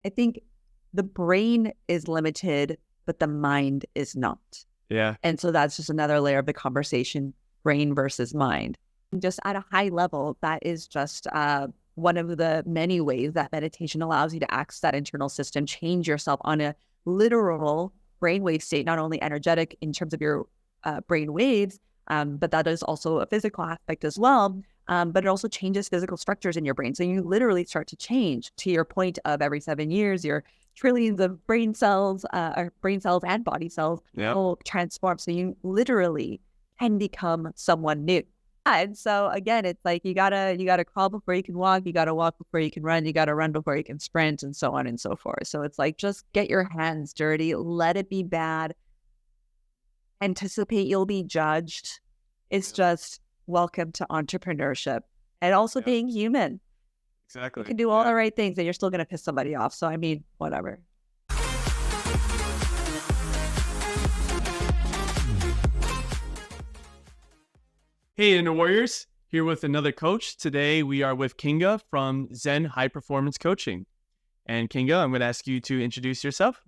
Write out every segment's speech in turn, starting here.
I think the brain is limited, but the mind is not. Yeah. And so that's just another layer of the conversation, brain versus mind. Just at a high level, that is just one of the many ways that meditation allows you to access that internal system, change yourself on a literal brainwave state, not only energetic in terms of your brain waves, but that is also a physical aspect as well. But it also changes physical structures in your brain. So you literally start to change, to your point of every 7 years, your trillions of or brain cells and body cells Yeah. will transform. So you literally can become someone new. And so again, it's like you gotta crawl before you can walk, you gotta walk before you can run, you gotta run before you can sprint, and so on and so forth. So it's like, just get your hands dirty, let it be bad, anticipate you'll be judged. It's just welcome to entrepreneurship and also Yeah. being human. You Exactly. can do all Yeah. the right things and you're still gonna piss somebody off. So I mean, whatever. Hey, Inner Warriors, here with another coach. Today we are with Kinga from Zen High Performance Coaching. And Kinga, I'm going to ask you to introduce yourself.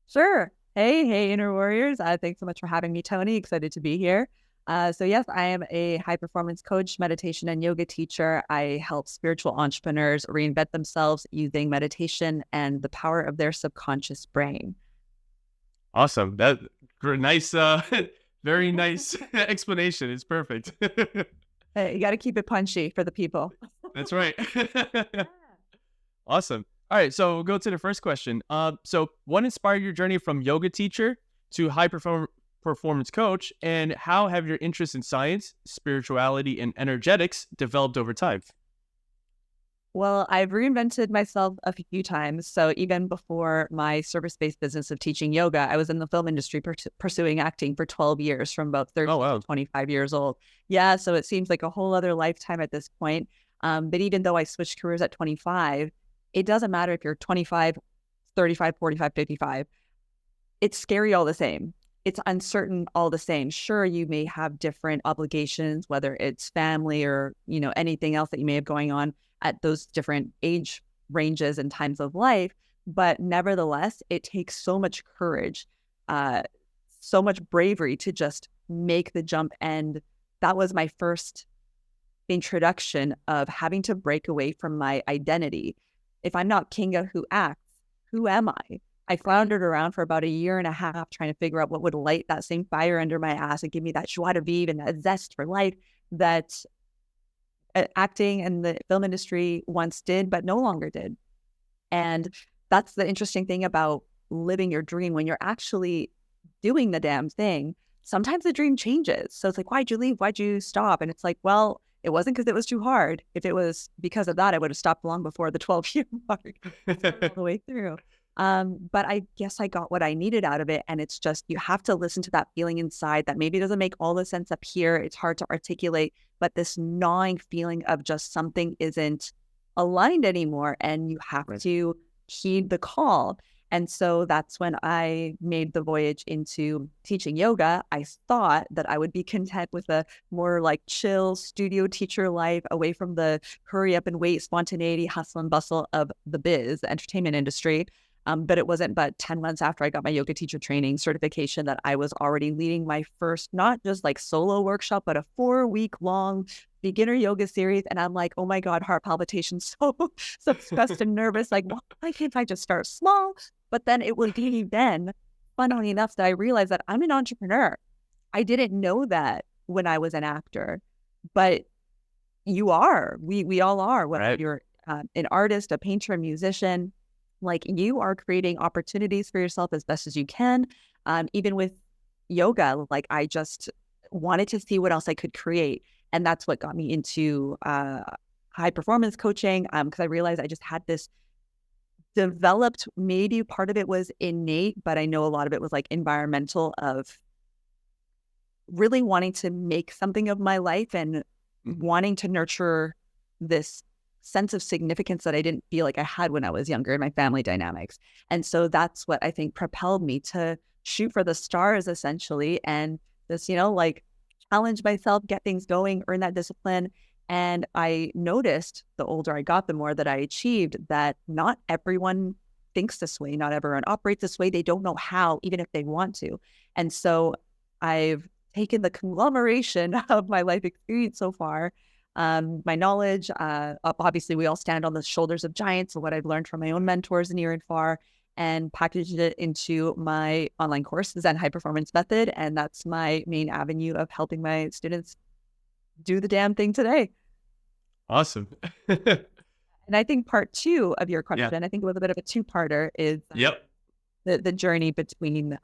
Sure. Hey, Inner Warriors. Thanks so much for having me, Tony. Excited to be here. So yes, I am a high performance coach, meditation and yoga teacher. I help spiritual entrepreneurs reinvent themselves using meditation and the power of their subconscious brain. Awesome. That nice, very nice explanation. It's perfect. You got to keep it punchy for the people. That's right. Awesome. All right, so we'll go to the first question. So what inspired your journey from yoga teacher to performance coach, and how have your interests in science, spirituality, and energetics developed over time? Well, I've reinvented myself a few times. So even before my service-based business of teaching yoga, I was in the film industry pursuing acting for 12 years, from about Oh, 13 to wow. 25 years old. Yeah, so it seems like a whole other lifetime at this point. But even though I switched careers at 25, it doesn't matter if you're 25, 35, 45, 55. It's scary all the same. It's uncertain all the same. Sure, you may have different obligations, whether it's family or, anything else that you may have going on at those different age ranges and times of life. But nevertheless, it takes so much courage, uh, so much bravery to just make the jump. And that was my first introduction of having to break away from my identity. If I'm not Kinga who acts, who am I? I floundered around for about a year and a half trying to figure out what would light that same fire under my ass and give me that joie de vivre and that zest for life that acting and the film industry once did, but no longer did. And that's the interesting thing about living your dream. When you're actually doing the damn thing, sometimes the dream changes. So it's like, why'd you leave? Why'd you stop? And it's like, well, it wasn't because it was too hard. If it was because of that, I would have stopped long before the 12-year mark all the way through. But I guess I got what I needed out of it. And it's just, you have to listen to that feeling inside that maybe doesn't make all the sense up here. It's hard to articulate, but this gnawing feeling of just something isn't aligned anymore. And you have to heed the call. And so that's when I made the voyage into teaching yoga. I thought that I would be content with a more like chill studio teacher life, away from the hurry up and wait, spontaneity, hustle and bustle of the the entertainment industry. But it wasn't but 10 months after I got my yoga teacher training certification that I was already leading my first, not just like solo workshop, but a 4-week long beginner yoga series. And I'm like, oh my God, heart palpitations, so stressed and nervous. Like, why can't I just start small? But then it was then, funnily enough, that I realized that I'm an entrepreneur. I didn't know that when I was an actor, but you are. We all are. Whether Right. you're an artist, a painter, a musician, like you are creating opportunities for yourself as best as you can. Even with yoga, like I just wanted to see what else I could create. And that's what got me into high performance coaching, because I realized I just had this developed, maybe part of it was innate, but I know a lot of it was like environmental, of really wanting to make something of my life and wanting to nurture this sense of significance that I didn't feel like I had when I was younger in my family dynamics. And so that's what I think propelled me to shoot for the stars, essentially, and just, like challenge myself, get things going, earn that discipline. And I noticed the older I got, the more that I achieved, that not everyone thinks this way. Not everyone operates this way. They don't know how, even if they want to. And so I've taken the conglomeration of my life experience so far, my knowledge, obviously we all stand on the shoulders of giants, so what I've learned from my own mentors near and far, and packaged it into my online course, the Zen High Performance Method. And that's my main avenue of helping my students do the damn thing today. Awesome. And I think part two of your Yeah. question, I think it was a bit of a two-parter, is Yep. the journey between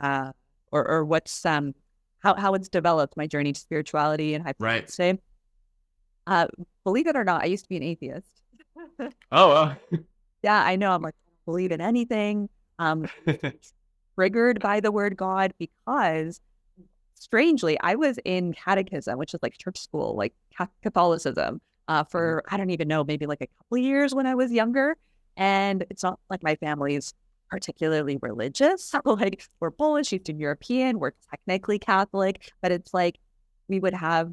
or what's how it's developed, my journey to spirituality and high Right. performance today. Believe it or not, I used to be an atheist. Oh, wow. Yeah, I know. I'm like, I don't believe in anything. Triggered by the word God because strangely, I was in catechism, which is like church school, like Catholicism, for I don't even know, maybe like a couple of years when I was younger. And it's not like my family's particularly religious. Like we're Polish, Eastern European, we're technically Catholic, but it's like we would have,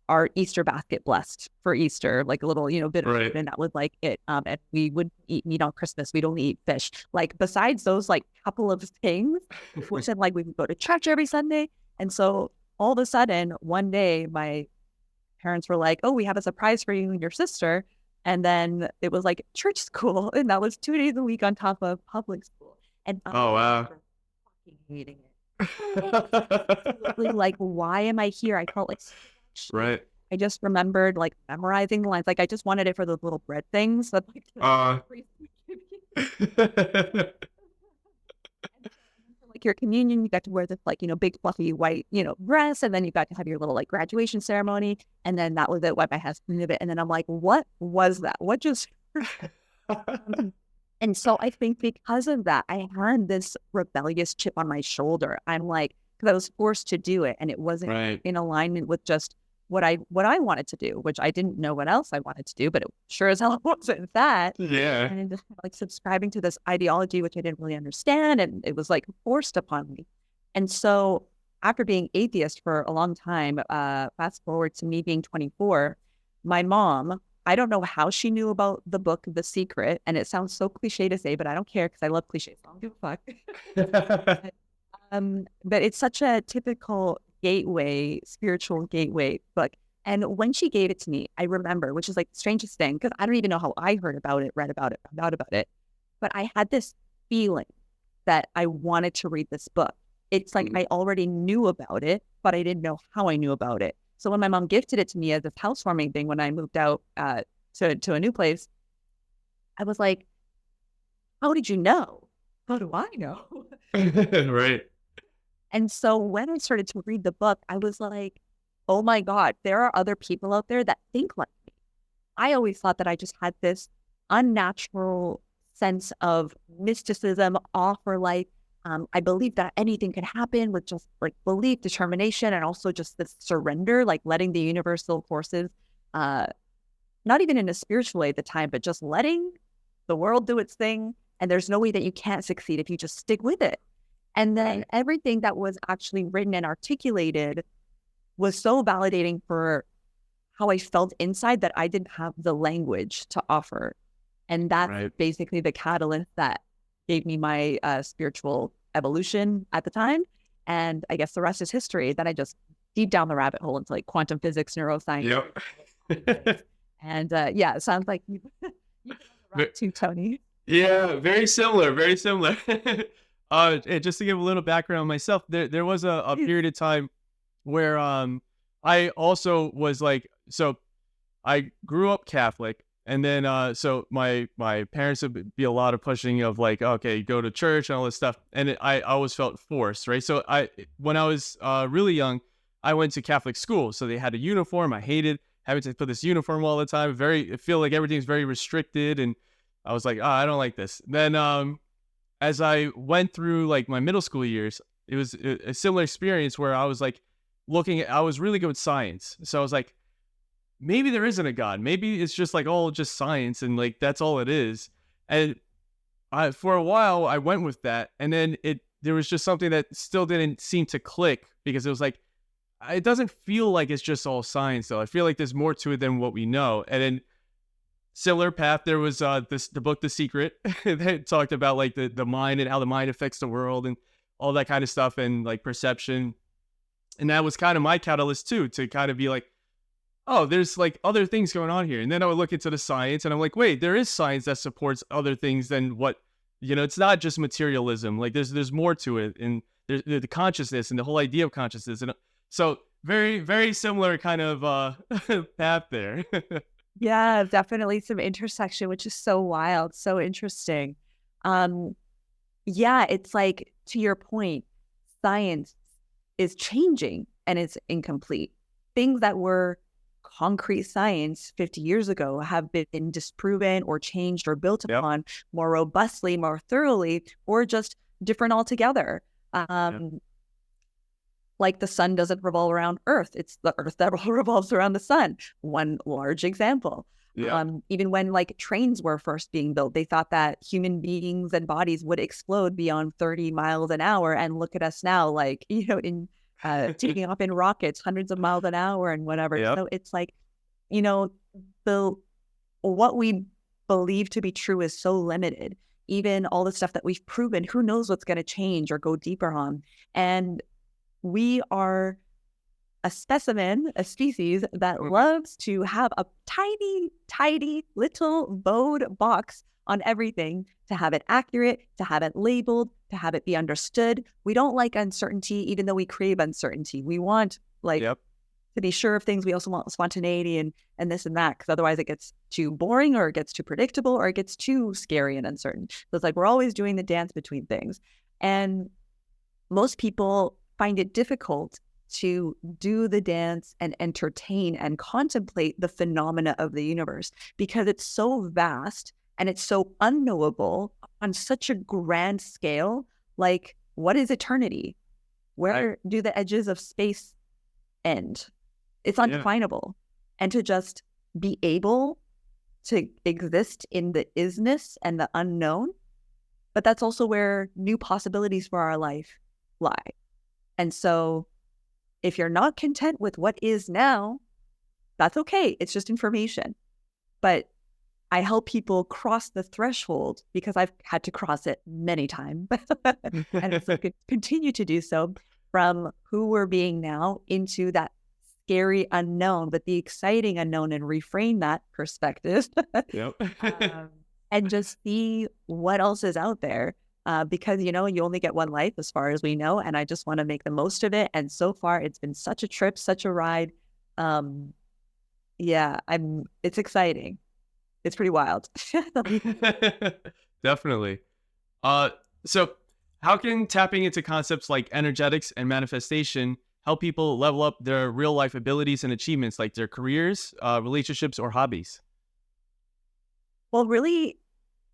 our Easter basket blessed for Easter, like a little, bit of Right. food, and that was like it. And we would eat meat on Christmas. We'd only eat fish. Like besides those like couple of things, which then like we would go to church every Sunday. And so all of a sudden, one day, my parents were like, "Oh, we have a surprise for you and your sister." And then it was like church school, and that was 2 days a week on top of public school. And I Oh, wow. remember fucking hating it. Absolutely, like, why am I here? I felt like shit. Right. I just remembered like memorizing the lines. Like I just wanted it for those little bread things that like like your communion, you got to wear this like, big fluffy white, dress. And then you got to have your little like graduation ceremony. And then that was it, what my husband did it. And then I'm like, what was that? What just and so I think because of that, I had this rebellious chip on my shoulder. I'm like, because I was forced to do it and it wasn't Right. in alignment with just what I wanted to do, which I didn't know what else I wanted to do, but it sure as hell wasn't that. Yeah. And just like subscribing to this ideology, which I didn't really understand. And it was like forced upon me. And so after being atheist for a long time, fast forward to me being 24, my mom, I don't know how she knew about the book, The Secret. And it sounds so cliche to say, but I don't care because I love cliches. So I don't give a fuck. But it's such a typical gateway, spiritual gateway book. And when she gave it to me, I remember, which is like the strangest thing, because I don't even know how I heard about it, read about it, found out about it. But I had this feeling that I wanted to read this book. It's like I already knew about it, but I didn't know how I knew about it. So when my mom gifted it to me as this housewarming thing when I moved out to a new place, I was like, how did you know? How do I know? Right. And so when I started to read the book, I was like, oh my God, there are other people out there that think like me. I always thought that I just had this unnatural sense of mysticism, awe for life. I believed that anything could happen with just like belief, determination, and also just this surrender, like letting the universal forces, not even in a spiritual way at the time, but just letting the world do its thing. And there's no way that you can't succeed if you just stick with it. And then everything that was actually written and articulated was so validating for how I felt inside that I didn't have the language to offer. And that's basically the catalyst that gave me my spiritual evolution at the time. And I guess the rest is history. Then I just deep down the rabbit hole into like quantum physics, neuroscience. Yep. And yeah, it sounds like you too, Tony. Yeah, very similar, very similar. Just to give a little background on myself, there was a period of time where I also was like, so I grew up Catholic, and then so my parents would be a lot of pushing of like, okay, go to church and all this stuff, and I always felt forced, right? So when I was really young, I went to Catholic school, so they had a uniform. I hated having to put this uniform all the time. I feel like everything's very restricted, and I was like, oh, I don't like this. Then as I went through like my middle school years, it was a similar experience where I was like I was really good with science. So I was like, maybe there isn't a God. Maybe it's just like all just science and like that's all it is. And for a while I went with that, and then there was just something that still didn't seem to click because it was like it doesn't feel like it's just all science though. I feel like there's more to it than what we know. And then similar path, there was the book The Secret that talked about like the mind and how the mind affects the world and all that kind of stuff, and like perception. And that was kind of my catalyst too, to kind of be like, oh, there's like other things going on here. And then I would look into the science and I'm like, wait, there is science that supports other things than what, it's not just materialism. Like there's more to it. And there's the consciousness and the whole idea of consciousness. And so very, very similar kind of path there. Yeah, definitely some intersection, which is so wild, so interesting. Um, yeah, it's like, to your point, science is changing and it's incomplete. Things that were concrete science 50 years ago have been disproven or changed or built Yep. upon more robustly, more thoroughly, or just different altogether. Yep. Like the sun doesn't revolve around Earth. It's the Earth that revolves around the sun. One large example. Yep. Even when like trains were first being built, they thought that human beings and bodies would explode beyond 30 miles an hour. And look at us now, like, in taking off in rockets, hundreds of miles an hour and whatever. Yep. So it's like, the what we believe to be true is so limited. Even all the stuff that we've proven, who knows what's going to change or go deeper on. And we are a specimen, a species that loves to have a tiny, tiny little bowed box on everything, to have it accurate, to have it labeled, to have it be understood. We don't like uncertainty, even though we crave uncertainty. We want Yep. to be sure of things. We also want spontaneity and this and that, because otherwise it gets too boring or it gets too predictable or it gets too scary and uncertain. So it's like we're always doing the dance between things. And most people find it difficult to do the dance and entertain and contemplate the phenomena of the universe, because it's so vast and it's so unknowable on such a grand scale. Like, what is eternity? Where do the edges of space end? It's undefinable. And to just be able to exist in the isness and the unknown, but that's also where new possibilities for our life lie. And so if you're not content with what is now, that's okay. It's just information. But I help people cross the threshold, because I've had to cross it many times and so continue to do so, from who we're being now into that scary unknown, but the exciting unknown, and reframe that perspective. Yep. And just see what else is out there. Because, you only get one life, as far as we know, and I just want to make the most of it. And so far, it's been such a trip, such a ride. It's exciting. It's pretty wild. Definitely. So how can tapping into concepts like energetics and manifestation help people level up their real life abilities and achievements, like their careers, relationships, or hobbies? Well, really,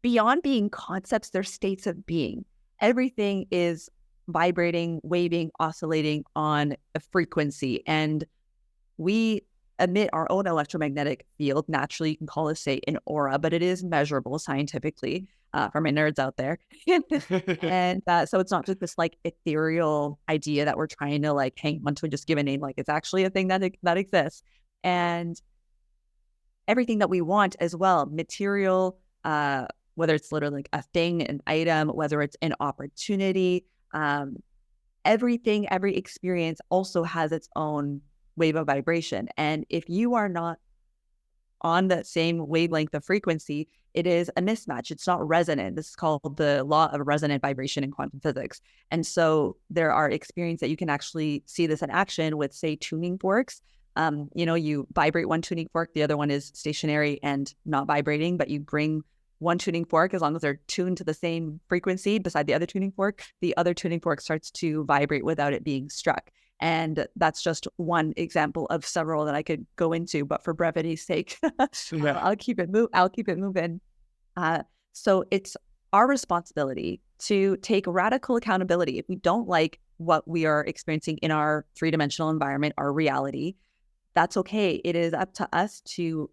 beyond being concepts, they're states of being. Everything is vibrating, waving, oscillating on a frequency. And we emit our own electromagnetic field. Naturally, you can call it, say, an aura, but it is measurable scientifically, for my nerds out there. And so it's not just this like ethereal idea that we're trying to like hang on to and just give a name. Like, it's actually a thing that exists. And everything that we want as well, material, whether it's literally like a thing, an item, whether it's an opportunity, everything, every experience also has its own wave of vibration. And if you are not on the same wavelength of frequency, it is a mismatch. It's not resonant. This is called the law of resonant vibration in quantum physics. And so there are experiences that you can actually see this in action with, say, tuning forks. You vibrate one tuning fork, the other one is stationary and not vibrating, but you bring one tuning fork, as long as they're tuned to the same frequency beside the other tuning fork, the other tuning fork starts to vibrate without it being struck. And that's just one example of several that I could go into, but for brevity's sake, I'll keep it moving. So it's our responsibility to take radical accountability. If we don't like what we are experiencing in our three-dimensional environment, our reality, that's okay. It is up to us to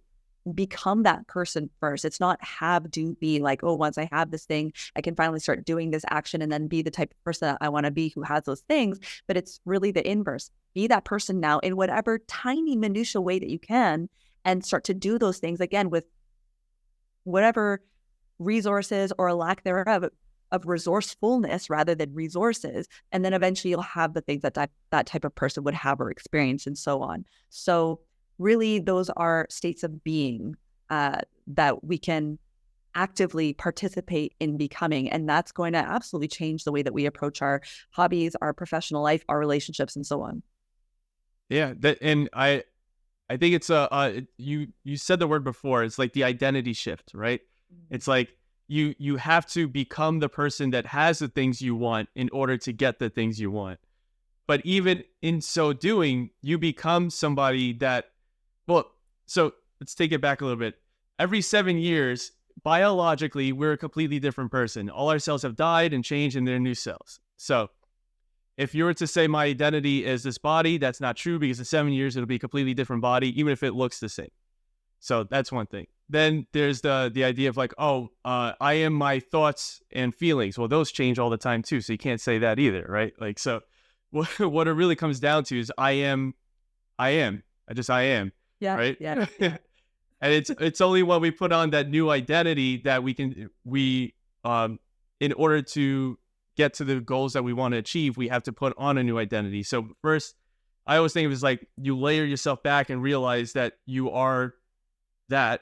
become that person first. It's not have do be like, oh, once I have this thing, I can finally start doing this action and then be the type of person that I want to be who has those things. But it's really the inverse. Be that person now in whatever tiny minutia way that you can, and start to do those things again with whatever resources or lack thereof of resourcefulness rather than resources. And then eventually you'll have the things that that type of person would have or experience, and so on. So really, those are states of being that we can actively participate in becoming. And that's going to absolutely change the way that we approach our hobbies, our professional life, our relationships, and so on. Yeah, and I think it's you said the word before. It's like the identity shift, right? It's like you have to become the person that has the things you want in order to get the things you want. But even in so doing, you become somebody that, well, so let's take it back a little bit. Every 7 years, biologically, we're a completely different person. All our cells have died and changed and they're new cells. So if you were to say my identity is this body, that's not true, because in 7 years, it'll be a completely different body, even if it looks the same. So that's one thing. Then there's the idea of like, oh, I am my thoughts and feelings. Well, those change all the time too. So you can't say that either, right? Like, so what it really comes down to is I am, I am. I am. Yeah. Right. Yeah. And it's only when we put on that new identity that in order to get to the goals that we want to achieve, we have to put on a new identity. So first, I always think of it as like you layer yourself back and realize that you are that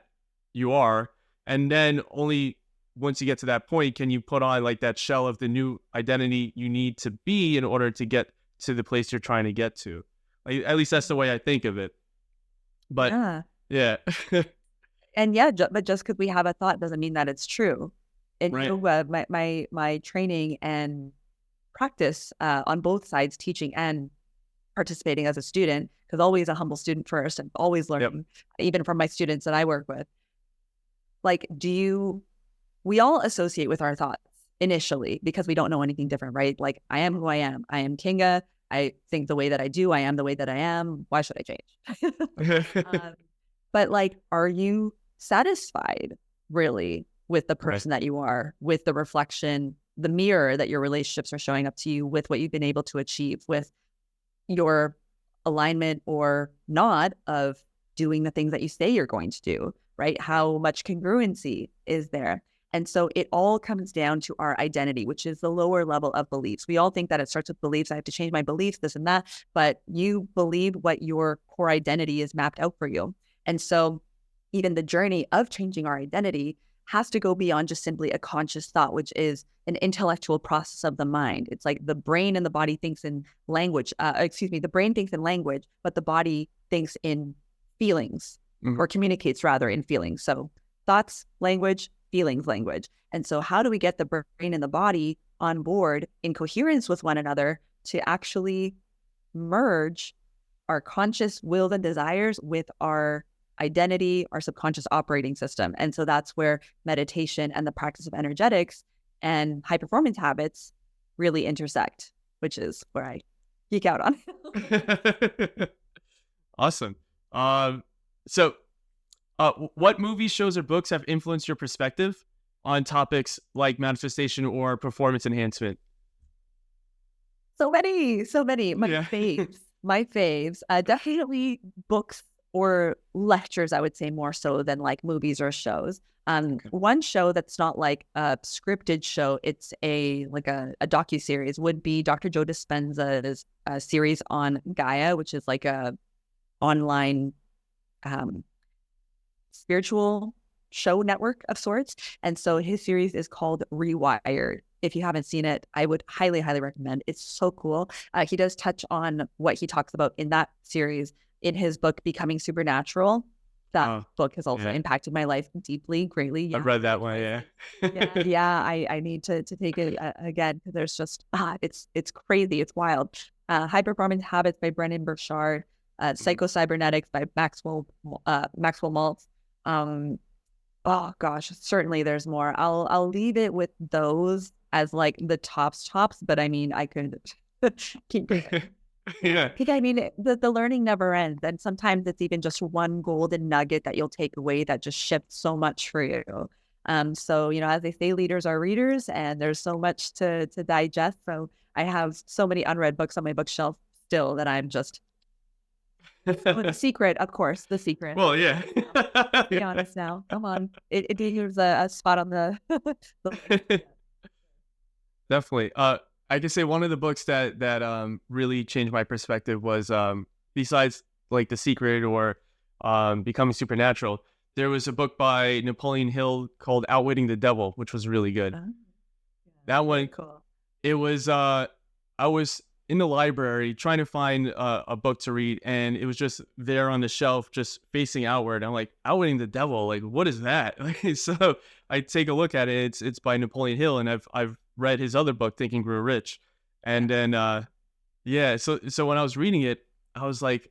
you are. And then only once you get to that point, can you put on like that shell of the new identity you need to be in order to get to the place you're trying to get to. Like, at least that's the way I think of it. But yeah. And yeah, but just because we have a thought doesn't mean that it's true. And Right. yoga, my training and practice on both sides, teaching and participating as a student, because always a humble student first and always learning, even from my students that I work with. Like, we all associate with our thoughts initially because we don't know anything different, right? Like, I am who I am. I am Kinga. I think the way that I do. I am the way that I am. Why should I change? But like, are you satisfied really with the person that you are, with the reflection, the mirror that your relationships are showing up to you, with what you've been able to achieve, with your alignment or not of doing the things that you say you're going to do, right? How much congruency is there? And so it all comes down to our identity, which is the lower level of beliefs. We all think that it starts with beliefs. I have to change my beliefs, this and that, but you believe what your core identity is mapped out for you. And so even the journey of changing our identity has to go beyond just simply a conscious thought, which is an intellectual process of the mind. It's like the brain and the body thinks in language. The brain thinks in language, but the body thinks in feelings, or communicates rather in feelings. So thoughts, language, feelings, language. And so how do we get the brain and the body on board in coherence with one another to actually merge our conscious wills and desires with our identity, our subconscious operating system? And so that's where meditation and the practice of energetics and high performance habits really intersect, which is where I geek out on. Awesome. So what movies, shows, or books have influenced your perspective on topics like manifestation or performance enhancement? So many. Yeah. My faves, definitely books or lectures, I would say, more so than like movies or shows. One show that's not like a scripted show, it's a docuseries, would be Dr. Joe Dispenza's series on Gaia, which is like a online spiritual show network of sorts. And so his series is called Rewired. If you haven't seen it, I would highly, highly recommend. It's so cool. He does touch on what he talks about in that series in his book, Becoming Supernatural. That book has also impacted my life deeply, greatly. Yeah. I've read that one, yeah. I need to take it again, because there's just, it's crazy. It's wild. High Performance Habits by Brennan Burchard, Psycho-Cybernetics by Maxwell Maltz. Oh gosh, certainly there's more. I'll leave it with those as like the tops, but I mean, I could keep going. Yeah. I mean, the learning never ends. And sometimes it's even just one golden nugget that you'll take away that just shifts so much for you. So, as they say, leaders are readers, and there's so much to digest. So I have so many unread books on my bookshelf still that I'm just, oh, The Secret, of course, The Secret. Well, yeah. Be honest now. Come on. It deserves a spot on the, the Definitely. I can say one of the books that really changed my perspective was besides like The Secret or Becoming Supernatural, there was a book by Napoleon Hill called Outwitting the Devil, which was really good. yeah, That very one, cool. it was I was in the library trying to find a book to read, and it was just there on the shelf, just facing outward. I'm like, Outwitting the Devil, like what is that? So I take a look at it. It's by Napoleon Hill, and I've read his other book, Think and Grow Rich, and then yeah. So when I was reading it, I was like,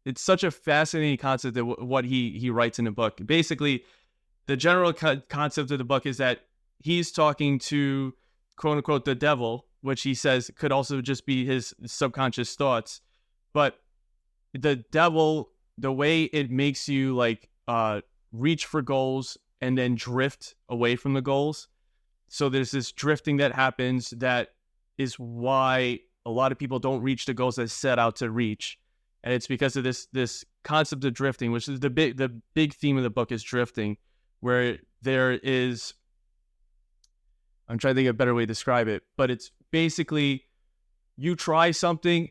it's such a fascinating concept of what he writes in the book. Basically, the general concept of the book is that he's talking to quote unquote the devil, which he says could also just be his subconscious thoughts. But the devil, the way it makes you like reach for goals and then drift away from the goals. So there's this drifting that happens that is why a lot of people don't reach the goals they set out to reach. And it's because of this concept of drifting, which is the big theme of the book is drifting, where there is, I'm trying to think of a better way to describe it, but it's basically you try something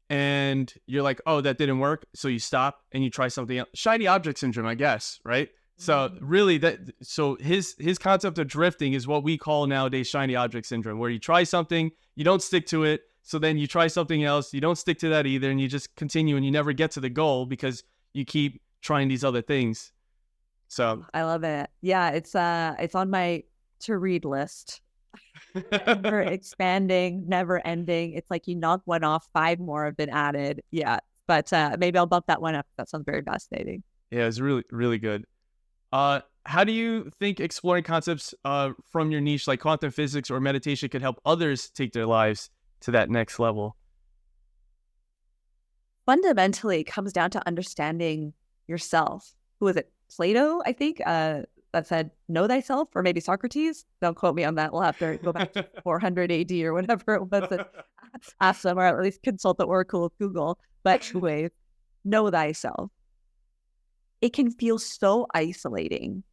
and you're like, oh, that didn't work. So you stop and you try something else. Shiny object syndrome, I guess, right? So really so his concept of drifting is what we call nowadays shiny object syndrome, where you try something, you don't stick to it. So then you try something else, you don't stick to that either. And you just continue and you never get to the goal because you keep trying these other things. So I love it. Yeah, it's on my to read list. Never expanding, never ending. It's like you knock one off, 5 more have been added. Yeah. But maybe I'll bump that one up. That sounds very fascinating. yeah, it's really, really good. How do you think exploring concepts from your niche like quantum physics or meditation could help others take their lives to that next level? Fundamentally, it comes down to understanding yourself. Who is it? Plato, I think, that said, know thyself, or maybe Socrates. Don't quote me on that. We'll have to go back to 400 AD or whatever it was. And ask them, or at least consult the oracle of Google. But anyway, know thyself. It can feel so isolating.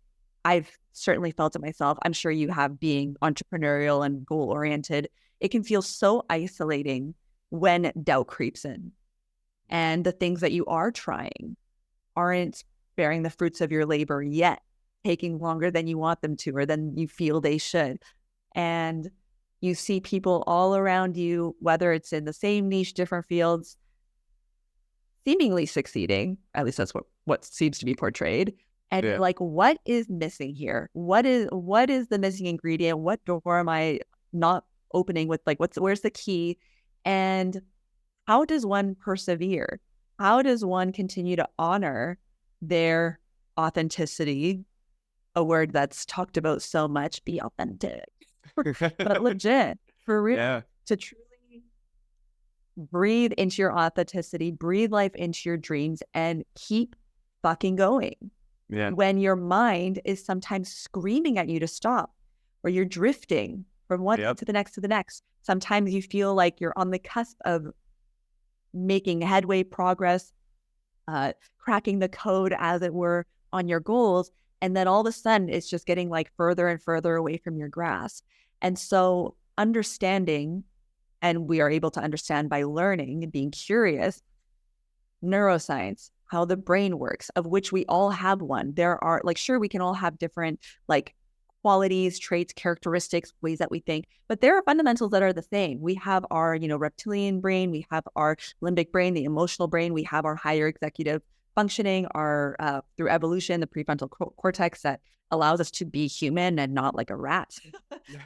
I've certainly felt it myself. I'm sure you have, being entrepreneurial and goal-oriented. It can feel so isolating when doubt creeps in and the things that you are trying aren't bearing the fruits of your labor yet, taking longer than you want them to or than you feel they should. And you see people all around you, whether it's in the same niche, different fields, seemingly succeeding. At least that's what seems to be portrayed. And Yeah. like, what is missing here? What is the missing ingredient? What door am I not opening with? Like, where's the key? And how does one persevere? How does one continue to honor their authenticity? A word that's talked about so much, be authentic, but legit, for real, Yeah. to truly breathe into your authenticity, breathe life into your dreams, and keep fucking going. Yeah. When your mind is sometimes screaming at you to stop, or you're drifting from one Yep. to the next to the next. Sometimes you feel like you're on the cusp of making headway, progress, cracking the code, as it were, on your goals. And then all of a sudden, it's just getting like further and further away from your grasp. And so understanding, and we are able to understand by learning and being curious, neuroscience, how the brain works, of which we all have one. There are, like, sure, we can all have different like qualities, traits, characteristics, ways that we think, but there are fundamentals that are the same. We have our, reptilian brain, we have our limbic brain, the emotional brain, we have our higher executive functioning, our through evolution, the prefrontal cortex that allows us to be human and not like a rat,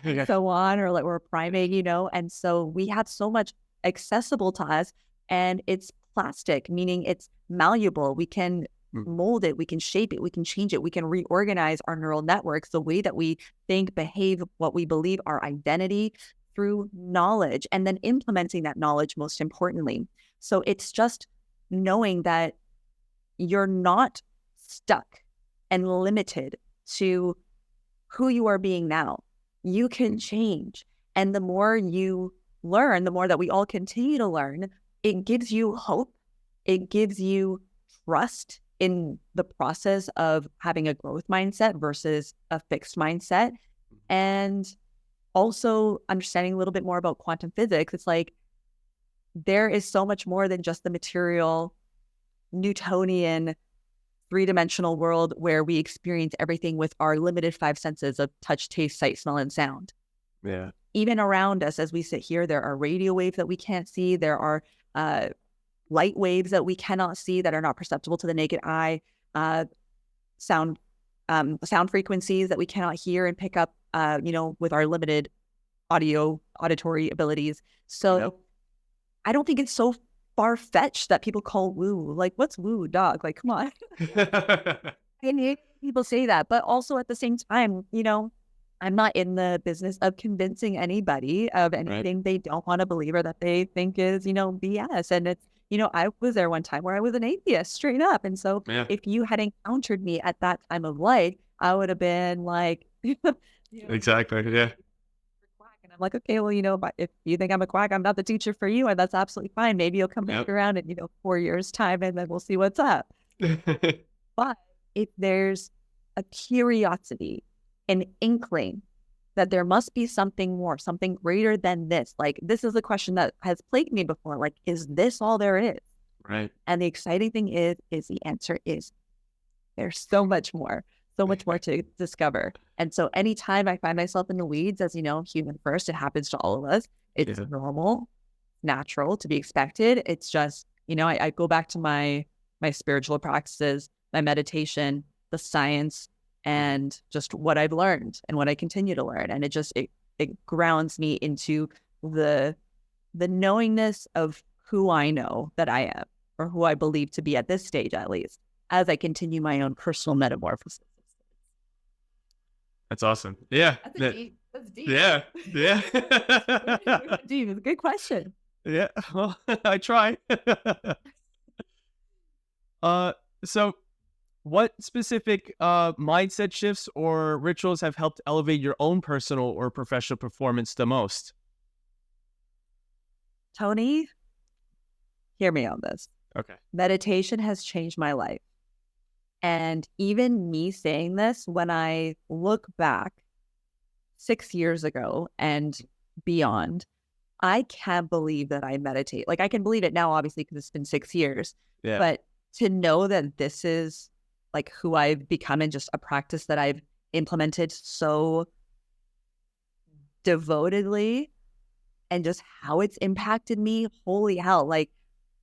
and Yeah. so on, or like we're a primate, and so we have so much accessible to us, and it's plastic, meaning it's malleable. We can mold it, we can shape it, we can change it, we can reorganize our neural networks, the way that we think, behave, what we believe, our identity, through knowledge and then implementing that knowledge, most importantly. So it's just knowing that you're not stuck and limited to who you are being now. You can change. And the more you learn, the more that we all continue to learn, it gives you hope. It gives you trust in the process of having a growth mindset versus a fixed mindset. And also understanding a little bit more about quantum physics. It's like there is so much more than just the material Newtonian three-dimensional world where we experience everything with our limited five senses of touch, taste, sight, smell, and sound. Yeah. Even around us as we sit here, there are radio waves that we can't see. There are light waves that we cannot see that are not perceptible to the naked eye. Sound frequencies that we cannot hear and pick up, with our limited auditory abilities. So I don't think it's so far-fetched that people call woo. Like, what's woo, dog? Like, come on. And people say that, but also at the same time, I'm not in the business of convincing anybody of anything they don't want to believe or that they think is, BS. And it's, I was there one time where I was an atheist straight up. And so if you had encountered me at that time of life, I would have been like, Exactly. Yeah. and I'm like, okay, well, but if you think I'm a quack, I'm not the teacher for you. And that's absolutely fine. Maybe you'll come back around in, 4 years time and then we'll see what's up. But if there's a curiosity, an inkling that there must be something more, something greater than this. Like, this is a question that has plagued me before. Like, is this all there is? Right. And the exciting thing is the answer is there's so much more to discover. And so anytime I find myself in the weeds, as human first, it happens to all of us. It's normal, natural, to be expected. It's just, I go back to my spiritual practices, my meditation, the science, and just what I've learned and what I continue to learn. And it grounds me into the knowingness of who I know that I am, or who I believe to be at this stage, at least, as I continue my own personal metamorphosis. That's awesome. Yeah. That's deep. Yeah. Yeah. Deep. It's a good question. Yeah. Well, I try. So what specific mindset shifts or rituals have helped elevate your own personal or professional performance the most? Tony, hear me on this. Okay. Meditation has changed my life. And even me saying this, when I look back 6 years ago and beyond, I can't believe that I meditate. Like, I can believe it now, obviously, because it's been 6 years. Yeah. But to know that this is like who I've become and just a practice that I've implemented so devotedly and just how it's impacted me, holy hell. Like,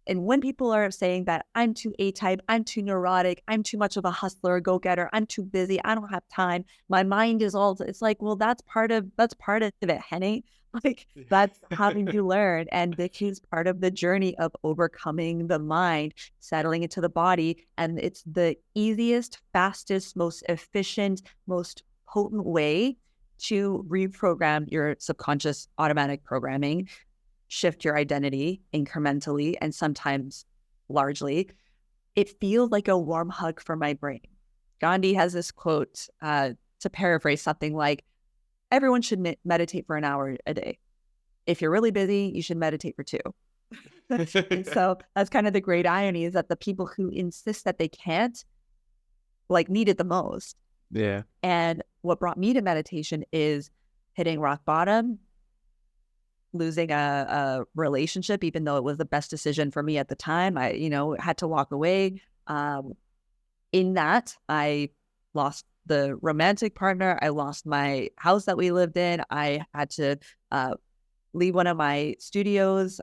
and when people are saying that I'm too A-type, I'm too neurotic, I'm too much of a hustler, go-getter, I'm too busy, I don't have time, my mind is all, it's like, well, that's part of it, honey. Like, that's having to learn. And this is part of the journey of overcoming the mind, settling into the body. And it's the easiest, fastest, most efficient, most potent way to reprogram your subconscious automatic programming, shift your identity incrementally and sometimes largely. It feels like a warm hug for my brain. Gandhi has this quote, to paraphrase, something like, everyone should meditate for an hour a day. If you're really busy, you should meditate for 2. And so that's kind of the great irony, is that the people who insist that they can't, like, need it the most. Yeah. And what brought me to meditation is hitting rock bottom, losing a relationship, even though it was the best decision for me at the time. I, had to walk away. In that, I lost the romantic partner. I lost my house that we lived in. I had to leave one of my studios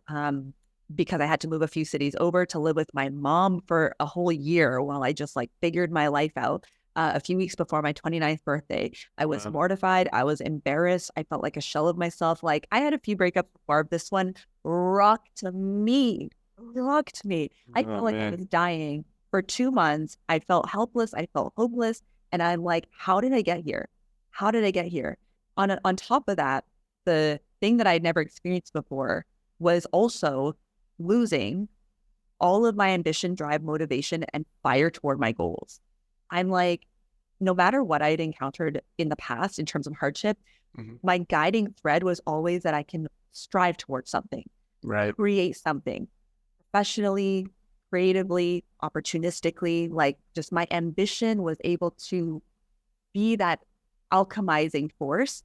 because I had to move a few cities over to live with my mom for a whole year while I just figured my life out. A few weeks before my 29th birthday, I was mortified. I was embarrassed. I felt like a shell of myself. Like, I had a few breakups before. This one rocked me. I felt like I was dying for 2 months. I felt helpless. I felt hopeless. And I'm like, how did I get here? On top of that, the thing that I'd never experienced before was also losing all of my ambition, drive, motivation, and fire toward my goals. I'm like, no matter what I had encountered in the past in terms of hardship, my guiding thread was always that I can strive towards something, Right. create something professionally, creatively, opportunistically. Like, just my ambition was able to be that alchemizing force.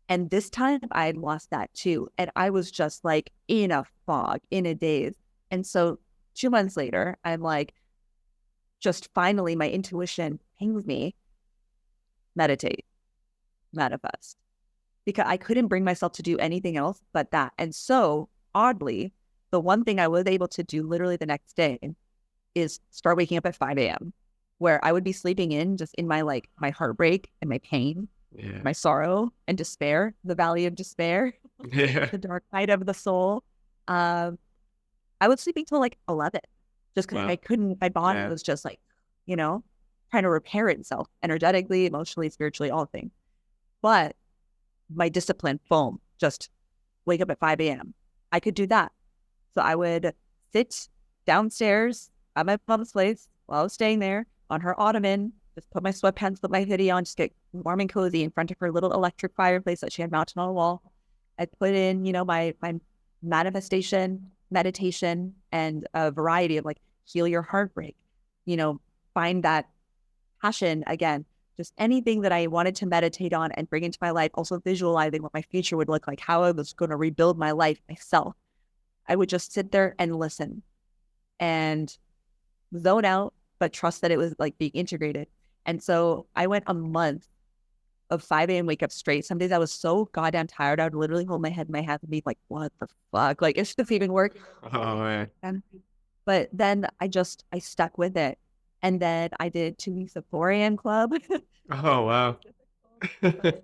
And this time I had lost that too. And I was just like in a fog, in a daze. And so 2 months later, I'm like, just finally my intuition pings me, meditate, manifest, because I couldn't bring myself to do anything else but that. And so oddly, the one thing I was able to do literally the next day is start waking up at 5 a.m., where I would be sleeping in just in my like my heartbreak and my pain, my sorrow and despair, the valley of despair, the dark night of the soul. I was sleeping till like 11 just because I couldn't, my body was just like, trying to repair itself energetically, emotionally, spiritually, all things. But my discipline, boom, just wake up at 5 a.m. I could do that. So I would sit downstairs at my mom's place while I was staying there on her ottoman, just put my sweatpants, put my hoodie on, just get warm and cozy in front of her little electric fireplace that she had mounted on a wall. I'd put in, my manifestation, meditation, and a variety of like heal your heartbreak, find that passion again, just anything that I wanted to meditate on and bring into my life, also visualizing what my future would look like, how I was going to rebuild my life myself. I would just sit there and listen and zone out, but trust that it was like being integrated. And so I went a month of 5 a.m. wake up straight. Some days I was so goddamn tired, I would literally hold my head in my hands and be like, what the fuck? Like, is this even working? Oh, man. But then I stuck with it. And then I did 2 weeks of 4 a.m. club. Oh, wow. But again,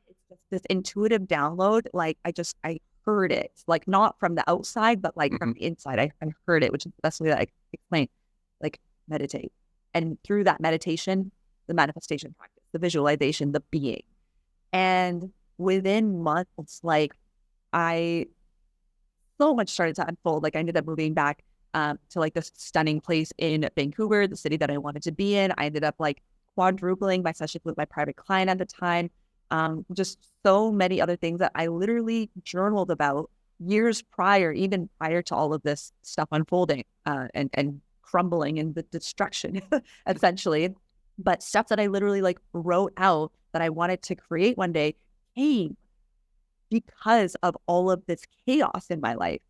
it's just this intuitive download. Like I heard it, like not from the outside, but like from the inside. I heard it, which is the best way that I can explain. Like, meditate. And through that meditation, the manifestation practice, the visualization, the being. And within months, like so much started to unfold. Like I ended up moving back to like this stunning place in Vancouver, the city that I wanted to be in. I ended up like quadrupling my sessions with my private client at the time. Just so many other things that I literally journaled about years prior, even prior to all of this stuff unfolding and crumbling and the destruction, essentially. But stuff that I literally like wrote out that I wanted to create one day came because of all of this chaos in my life.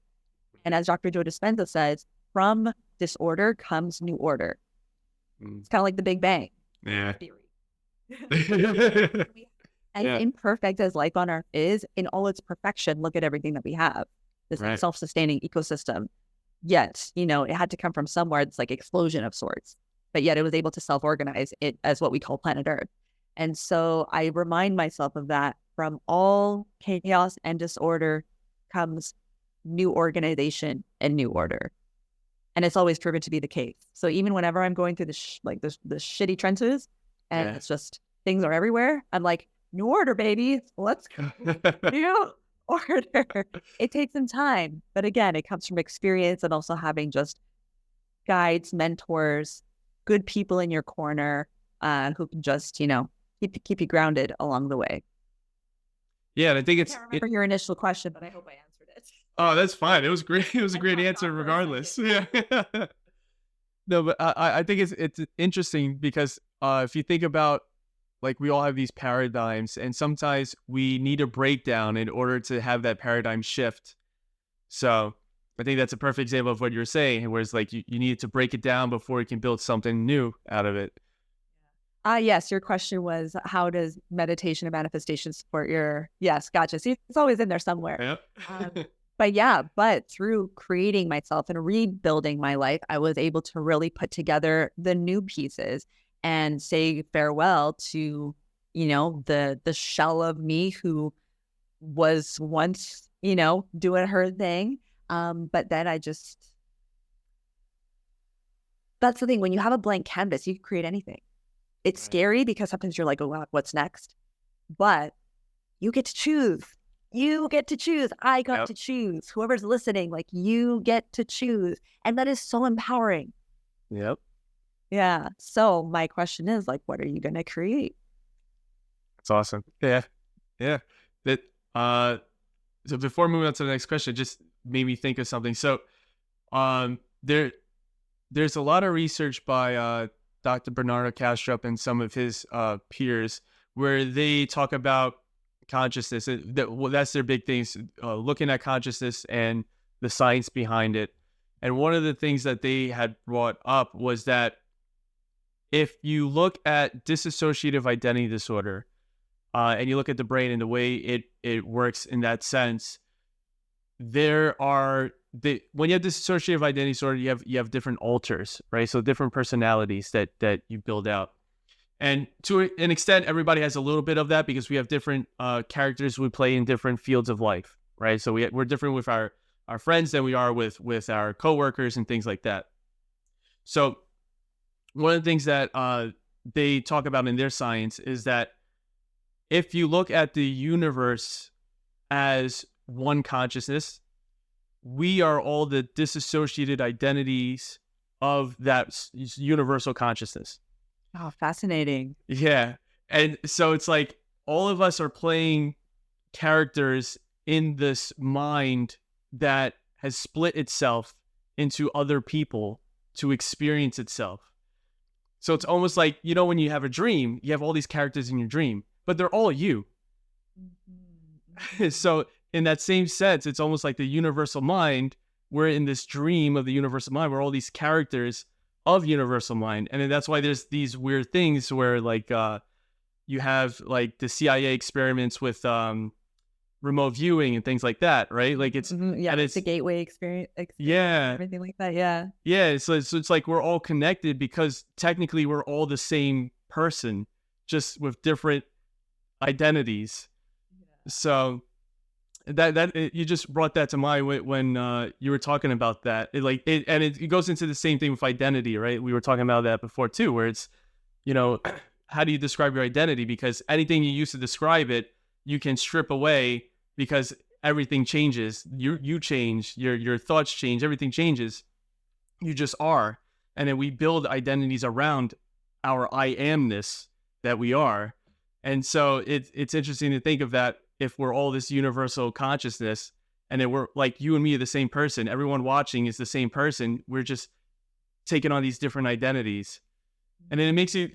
And as Dr. Joe Dispenza says, from disorder comes new order. It's kind of like the Big Bang theory. As imperfect as life on earth is, in all its perfection, look at everything that we have. This self-sustaining ecosystem. Yet, it had to come from somewhere. It's like explosion of sorts. But yet it was able to self-organize it as what we call planet Earth. And so I remind myself of that. From all chaos and disorder comes new organization and new order. And it's always proven to be the case. So even whenever I'm going through the shitty trenches and it's just things are everywhere, I'm like, new order, baby. Let's go. New order. It takes some time. But again, it comes from experience and also having just guides, mentors, good people in your corner who can just, keep you grounded along the way. Yeah, and I think I can't remember your initial question, but I hope I answered it. Oh, that's fine. It was great. It was a great answer regardless. Yeah. No, but I think it's interesting because if you think about, like, we all have these paradigms and sometimes we need a breakdown in order to have that paradigm shift. So I think that's a perfect example of what you're saying, whereas like you need to break it down before you can build something new out of it. Yes, your question was, how does meditation and manifestation support your... Yes, gotcha. See, it's always in there somewhere. Yep. But through creating myself and rebuilding my life, I was able to really put together the new pieces and say farewell to, the shell of me who was once, doing her thing. But then that's the thing. When you have a blank canvas, you can create anything. It's scary because sometimes you're like, oh, wow, what's next? But you get to choose you get to choose. I got Yep. to choose. Whoever's listening, like you get to choose. And that is so empowering. Yep. Yeah. So my question is like, what are you going to create? That's awesome. Yeah. Yeah. That uh so before moving on to the next question, just made me think of something. So um there there's a lot of research by Dr. Bernardo Kastrup and some of his peers where they talk about consciousness. That's their big things, looking at consciousness and the science behind it. And one of the things that they had brought up was that if you look at dissociative identity disorder, and you look at the brain and the way it works in that sense, there are when you have dissociative identity disorder, you have different alters, right? So different personalities that you build out, and to an extent, everybody has a little bit of that because we have different characters we play in different fields of life, right? So we're different with our friends than we are with our coworkers and things like that. So one of the things that they talk about in their science is that if you look at the universe as one consciousness, we are all the disassociated identities of that universal consciousness. Oh, fascinating. Yeah. And so it's like all of us are playing characters in this mind that has split itself into other people to experience itself. So it's almost like, when you have a dream, you have all these characters in your dream, but they're all you. So in that same sense, it's almost like the universal mind. We're in this dream of the universal mind. We're all these characters of universal mind. And then that's why there's these weird things where like you have like the CIA experiments with remote viewing and things like that, right? Like it's Yeah, and it's it's the gateway experience, yeah. everything like that. Yeah. Yeah, so it's like we're all connected because technically we're all the same person, just with different identities. So you just brought that to mind when you were talking about that. It goes into the same thing with identity, right? We were talking about that before too, where it's, how do you describe your identity? Because anything you use to describe it, you can strip away because everything changes. You change, your thoughts change, everything changes. You just are. And then we build identities around our I amness that we are. And so it's interesting to think of that if we're all this universal consciousness and then we're like you and me are the same person, everyone watching is the same person. We're just taking on these different identities. And then it makes you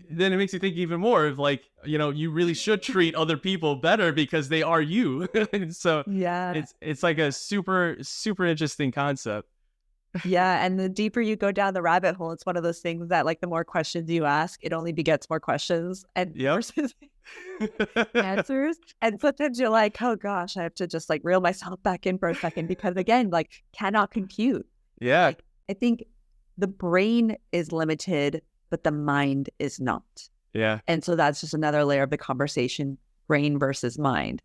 think even more of like, you really should treat other people better because they are you. So Yeah. it's like a super, super interesting concept. Yeah. And the deeper you go down the rabbit hole, it's one of those things that like the more questions you ask, it only begets more questions and more answers. And sometimes you're like, oh gosh, I have to just like reel myself back in for a second because again, like cannot compute. Yeah. Like, I think the brain is limited, but the mind is not. Yeah. And so that's just another layer of the conversation, brain versus mind.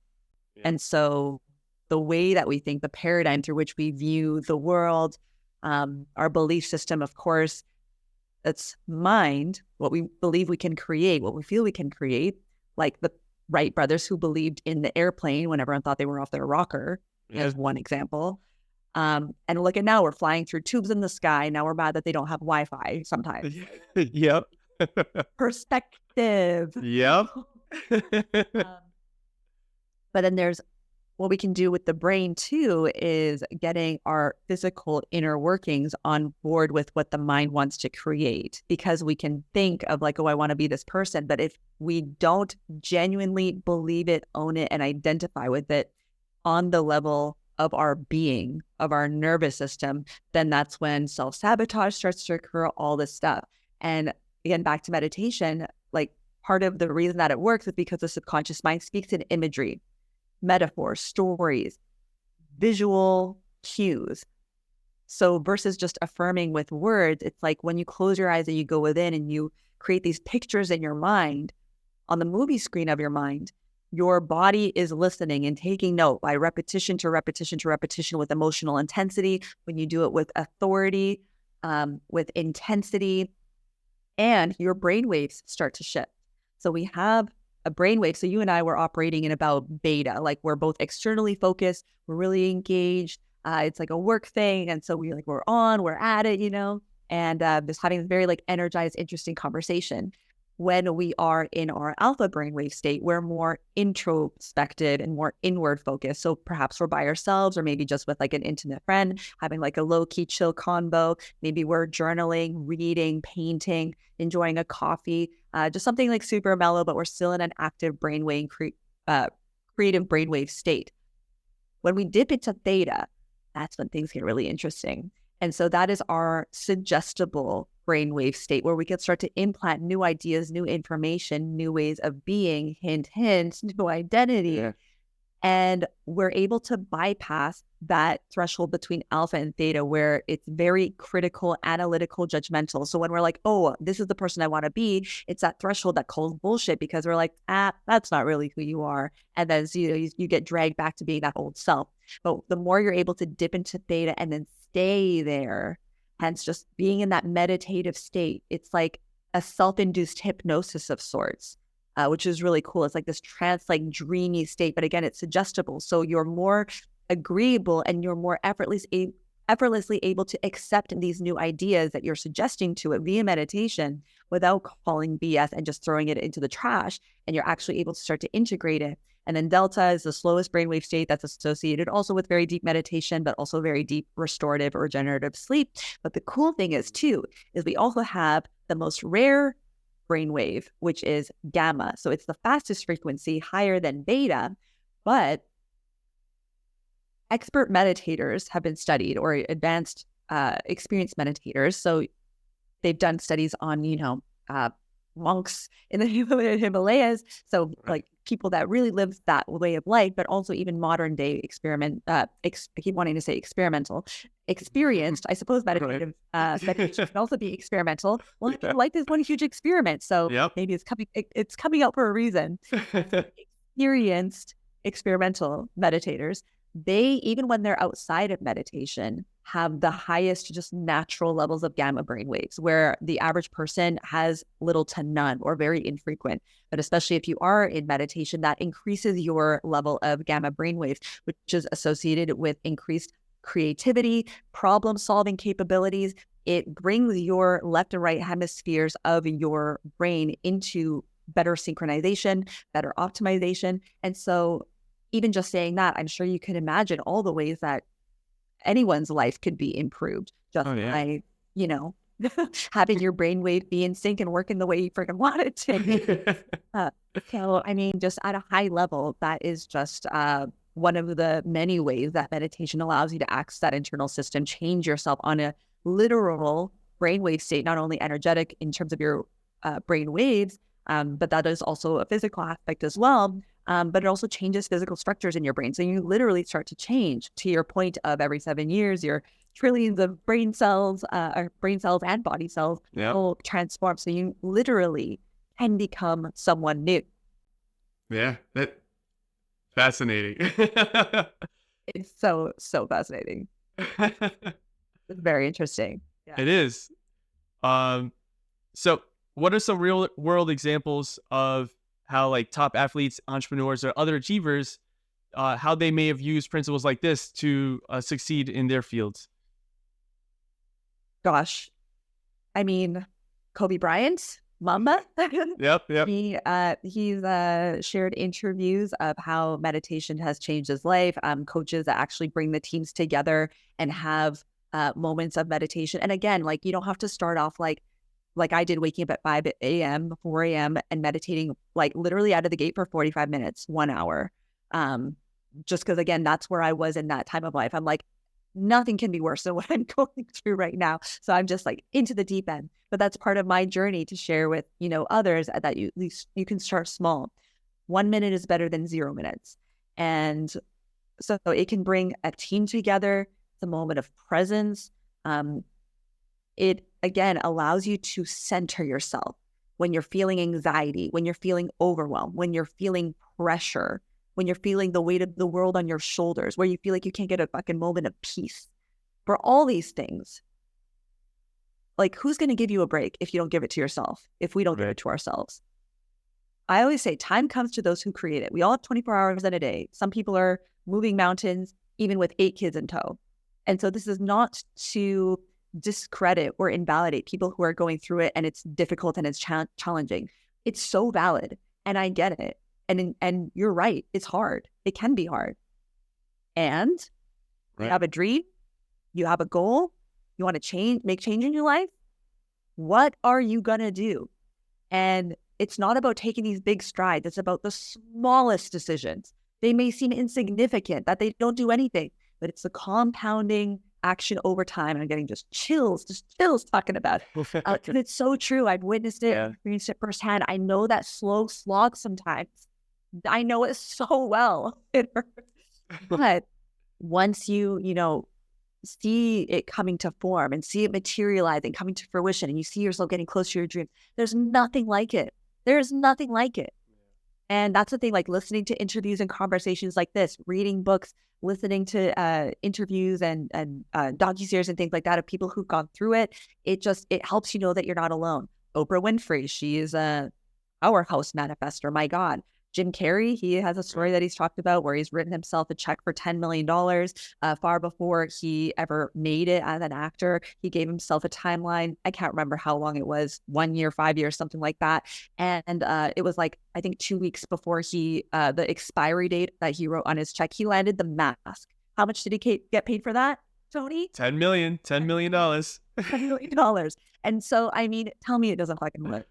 Yeah. And so the way that we think, the paradigm through which we view the world, our belief system, of course, it's mind, what we believe we can create, what we feel we can create, like the Wright brothers who believed in the airplane when everyone thought they were off their rocker, as one example. And look at now, we're flying through tubes in the sky. Now we're mad that they don't have Wi-Fi sometimes. Yep. Perspective. Yep. But then there's what we can do with the brain too is getting our physical inner workings on board with what the mind wants to create, because we can think of like, oh, I want to be this person. But if we don't genuinely believe it, own it, and identify with it on the level of our being, of our nervous system, then that's when self-sabotage starts to occur, all this stuff. And again, back to meditation, like part of the reason that it works is because the subconscious mind speaks in imagery, metaphors, stories, visual cues. So versus just affirming with words, it's like when you close your eyes and you go within and you create these pictures in your mind, on the movie screen of your mind, your body is listening and taking note by repetition to repetition to repetition with emotional intensity. When you do it with authority, with intensity, and your brain waves start to shift. So we have a brainwave. So you and I were operating in about beta, like we're both externally focused, we're really engaged. It's like a work thing. And so we're at it, and just having a very like energized, interesting conversation. When we are in our alpha brainwave state, we're more introspected and more inward focused. So perhaps we're by ourselves or maybe just with like an intimate friend, having like a low key chill convo. Maybe we're journaling, reading, painting, enjoying a coffee, just something like super mellow, but we're still in an active brainwave, creative brainwave state. When we dip into theta, that's when things get really interesting. And so that is our suggestible brainwave state where we can start to implant new ideas, new information, new ways of being, hint, hint, new identity. Yeah. And we're able to bypass that threshold between alpha and theta where it's very critical, analytical, judgmental. So when we're like, oh, this is the person I want to be, it's that threshold that calls bullshit because we're like, that's not really who you are. And then you get dragged back to being that old self. But the more you're able to dip into theta and then stay there, hence just being in that meditative state, it's like a self-induced hypnosis of sorts. Which is really cool. It's like this trance, like dreamy state, but again, it's suggestible. So you're more agreeable and you're more effortlessly able to accept these new ideas that you're suggesting to it via meditation without calling BS and just throwing it into the trash. And you're actually able to start to integrate it. And then delta is the slowest brainwave state that's associated also with very deep meditation, but also very deep restorative or regenerative sleep. But the cool thing is too, is we also have the most rare brainwave, which is gamma. So it's the fastest frequency, higher than beta, but expert meditators have been studied, or advanced experienced meditators. So they've done studies on, monks in the Himalayas. So like people that really live that way of life, but also even modern day I keep wanting to say experimental, experienced, I suppose meditation can also be experimental. Well, life is one huge experiment. So maybe it's coming out for a reason. Experienced experimental meditators, they, even when they're outside of meditation, have the highest just natural levels of gamma brain waves, where the average person has little to none or very infrequent. But especially if you are in meditation, that increases your level of gamma brain waves, which is associated with increased creativity, problem-solving capabilities. It brings your left and right hemispheres of your brain into better synchronization, better optimization. And so even just saying that, I'm sure you can imagine all the ways that anyone's life could be improved just by, having your brainwave be in sync and working the way you freaking want it to. So, I mean, just at a high level, that is just one of the many ways that meditation allows you to access that internal system, change yourself on a literal brainwave state, not only energetic in terms of your brain waves, but that is also a physical aspect as well. But it also changes physical structures in your brain. So you literally start to change, to your point of every 7 years, your trillions of brain cells and body cells will transform. So you literally can become someone new. Yeah, that's fascinating. It's so fascinating. It's very interesting. Yeah. It is. So what are some real world examples of how like top athletes, entrepreneurs, or other achievers, how they may have used principles like this to succeed in their fields? Gosh, I mean, Kobe Bryant, Mamba. Yep. He's shared interviews of how meditation has changed his life. Coaches that actually bring the teams together and have moments of meditation. And again, like, you don't have to start off like I did, waking up at 5 a.m., 4 a.m. and meditating like literally out of the gate for 45 minutes, 1 hour. Just because, again, that's where I was in that time of life. I'm like, nothing can be worse than what I'm going through right now. So I'm just like into the deep end. But that's part of my journey to share with, others, that at least you can start small. 1 minute is better than 0 minutes. And so it can bring a team together, the moment of presence. It, again, allows you to center yourself when you're feeling anxiety, when you're feeling overwhelmed, when you're feeling pressure, when you're feeling the weight of the world on your shoulders, where you feel like you can't get a fucking moment of peace. For all these things, like, who's going to give you a break if you don't give it to yourself, if we don't give it to ourselves? I always say time comes to those who create it. We all have 24 hours in a day. Some people are moving mountains, even with 8 kids in tow. And so this is not to discredit or invalidate people who are going through it and it's difficult and it's challenging. It's so valid. And I get it. And you're right. It's hard. It can be hard. And you have a dream, you have a goal, you want to make change in your life. What are you going to do? And it's not about taking these big strides. It's about the smallest decisions. They may seem insignificant, that they don't do anything, but it's the compounding action over time. I'm getting just chills talking about it. 'Cause it's so true. I've witnessed it, experienced it firsthand. I know that slow slog sometimes. I know it so well. It hurts. But once you see it coming to form and see it materializing, coming to fruition, and you see yourself getting closer to your dream, there's nothing like it. There's nothing like it. And that's the thing, like listening to interviews and conversations like this, reading books, listening to interviews and docuseries and things like that of people who've gone through it. It helps you know that you're not alone. Oprah Winfrey, she is a powerhouse manifester. My God. Jim Carrey, he has a story that he's talked about where he's written himself a check for $10 million far before he ever made it as an actor. He gave himself a timeline. I can't remember how long it was, 1 year, 5 years, something like that. And it was like, I think 2 weeks before the expiry date that he wrote on his check, he landed the mask. How much did he get paid for that, Tony? $10 million. $10 million. $10 million. And so, I mean, tell me it doesn't fucking work.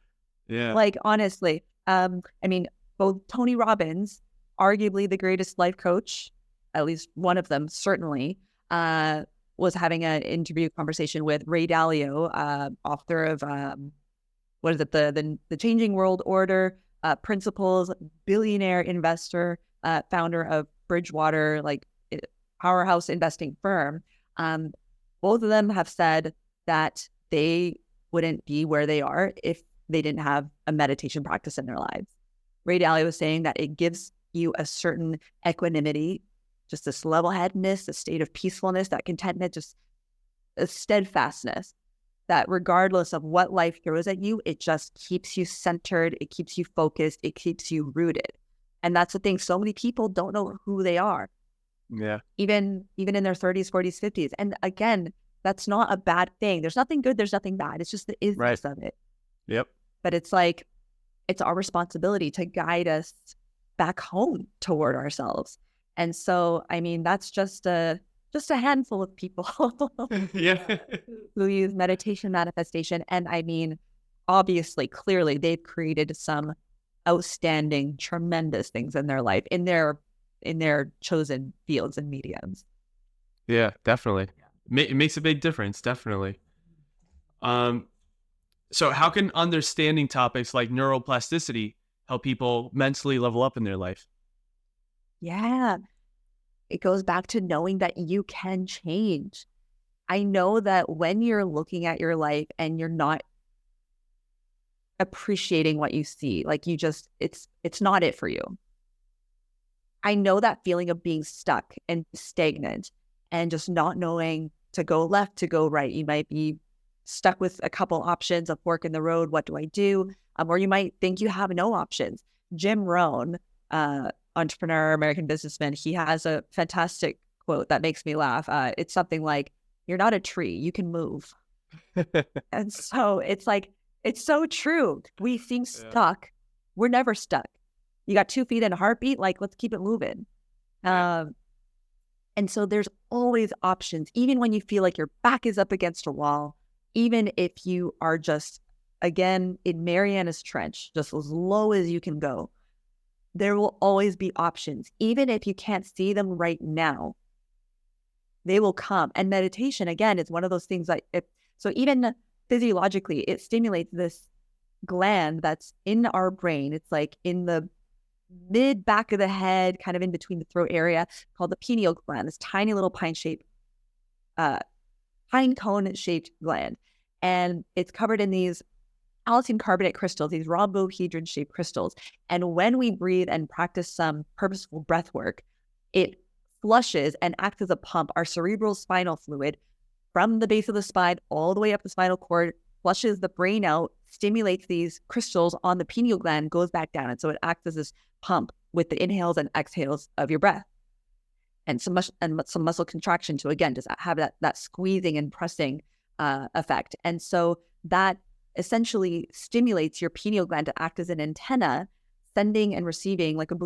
Yeah. Like, honestly, I mean, both Tony Robbins, arguably the greatest life coach, at least one of them, certainly, was having an interview conversation with Ray Dalio, author of, what is it, the Changing World Order, Principles, billionaire investor, founder of Bridgewater, like powerhouse investing firm. Both of them have said that they wouldn't be where they are if they didn't have a meditation practice in their lives. Ray Dalio was saying that it gives you a certain equanimity, just this level-headedness, a state of peacefulness, that contentment, just a steadfastness that regardless of what life throws at you, it just keeps you centered, it keeps you focused, it keeps you rooted. And that's the thing. So many people don't know who they are. Yeah. Even in their 30s, 40s, 50s. And again, that's not a bad thing. There's nothing good, there's nothing bad. It's just the isness of it. Yep. But it's like, it's our responsibility to guide us back home toward ourselves. And so, I mean, that's just a handful of people Yeah. who use meditation manifestation. And I mean, obviously, clearly, they've created some outstanding, tremendous things in their life, in their chosen fields and mediums. Yeah, definitely. It makes a big difference, definitely. So how can understanding topics like neuroplasticity help people mentally level up in their life? Yeah. It goes back to knowing that you can change. I know that when you're looking at your life and you're not appreciating what you see, like it's not it for you. I know that feeling of being stuck and stagnant and just not knowing to go left, to go right. You might be stuck with a couple options, a fork in the road. What do I do? Or you might think you have no options. Jim Rohn, entrepreneur, American businessman, he has a fantastic quote that makes me laugh. It's something like, "You're not a tree, you can move." And so it's like, it's so true. We seem stuck. We're never stuck. You got 2 feet and a heartbeat, like, let's keep it moving. And so there's always options, even when you feel like your back is up against a wall, even if you are just, again, in Mariana's Trench, just as low as you can go, there will always be options. Even if you can't see them right now, they will come. And meditation, again, is one of those things that, so even physiologically, it stimulates this gland that's in our brain. It's like in the mid back of the head, kind of in between the throat area, called the pineal gland, this tiny little pine cone shaped gland. And it's covered in these calcium carbonate crystals, these rhombohedron shaped crystals. And when we breathe and practice some purposeful breath work, it flushes and acts as a pump our cerebral spinal fluid from the base of the spine all the way up the spinal cord, flushes the brain out, stimulates these crystals on the pineal gland, goes back down. And so it acts as this pump with the inhales and exhales of your breath. And some muscle contraction to, again, just have that squeezing and pressing effect. And so that essentially stimulates your pineal gland to act as an antenna, sending and receiving, like a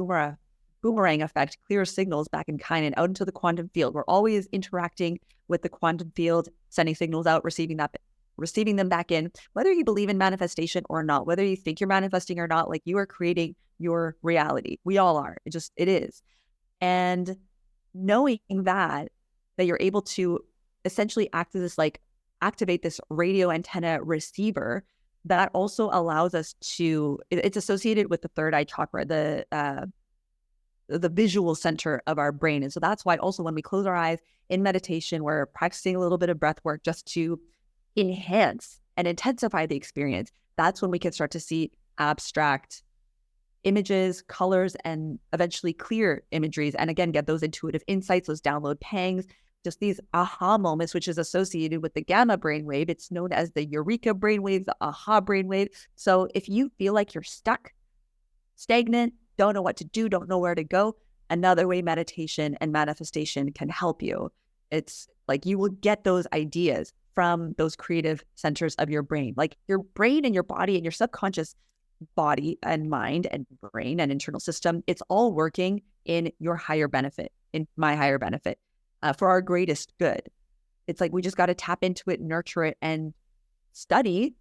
boomerang effect, clear signals back in kind and out into the quantum field. We're always interacting with the quantum field, sending signals out, receiving them back in. Whether you believe in manifestation or not, whether you think you're manifesting or not, like, you are creating your reality. We all are. It is. And knowing that you're able to essentially act as this, like, activate this radio antenna receiver, that also allows us to, it's associated with the third eye chakra, the visual center of our brain. And so that's why also when we close our eyes in meditation, we're practicing a little bit of breath work just to enhance and intensify the experience. That's when we can start to see abstract images, colors, and eventually clear imageries. And again, get those intuitive insights, those download pangs, just these aha moments, which is associated with the gamma brainwave. It's known as the eureka brainwave, the aha brainwave. So if you feel like you're stuck, stagnant, don't know what to do, don't know where to go, another way meditation and manifestation can help you. It's like you will get those ideas from those creative centers of your brain. Like, your brain and your body and your subconscious body and mind and brain and internal system, it's all working in your higher benefit, in my higher benefit, for our greatest good. It's like we just got to tap into it, nurture it, and study,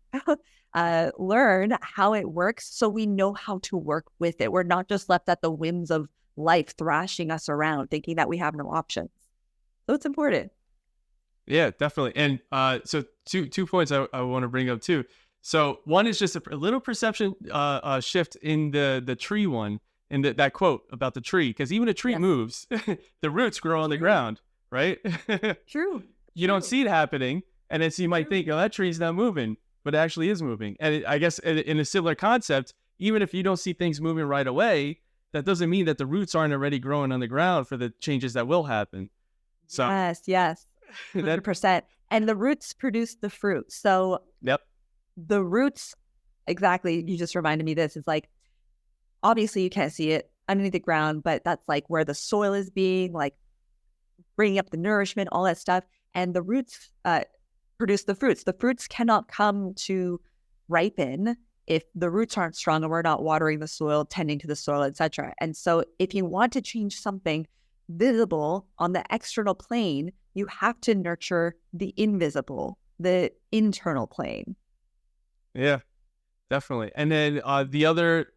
learn how it works so we know how to work with it. We're not just left at the whims of life thrashing us around thinking that we have no options. So it's important. Yeah, definitely. And so two points I want to bring up too. So one is just a little perception shift in the tree one, in that quote about the tree, because even a tree moves, the roots grow on the ground, right? True. You don't see it happening, and then so you might think, oh, that tree's not moving, but it actually is moving. And I guess in a similar concept, even if you don't see things moving right away, that doesn't mean that the roots aren't already growing on the ground for the changes that will happen. So Yes, 100%. And the roots produce the fruit. So yep. The roots, exactly, you just reminded me this, is like, obviously you can't see it underneath the ground, but that's like where the soil is being, like, bringing up the nourishment, all that stuff. And the roots produce the fruits. The fruits cannot come to ripen if the roots aren't strong and we're not watering the soil, tending to the soil, etc. And so if you want to change something visible on the external plane, you have to nurture the invisible, the internal plane. Yeah, definitely. And then the other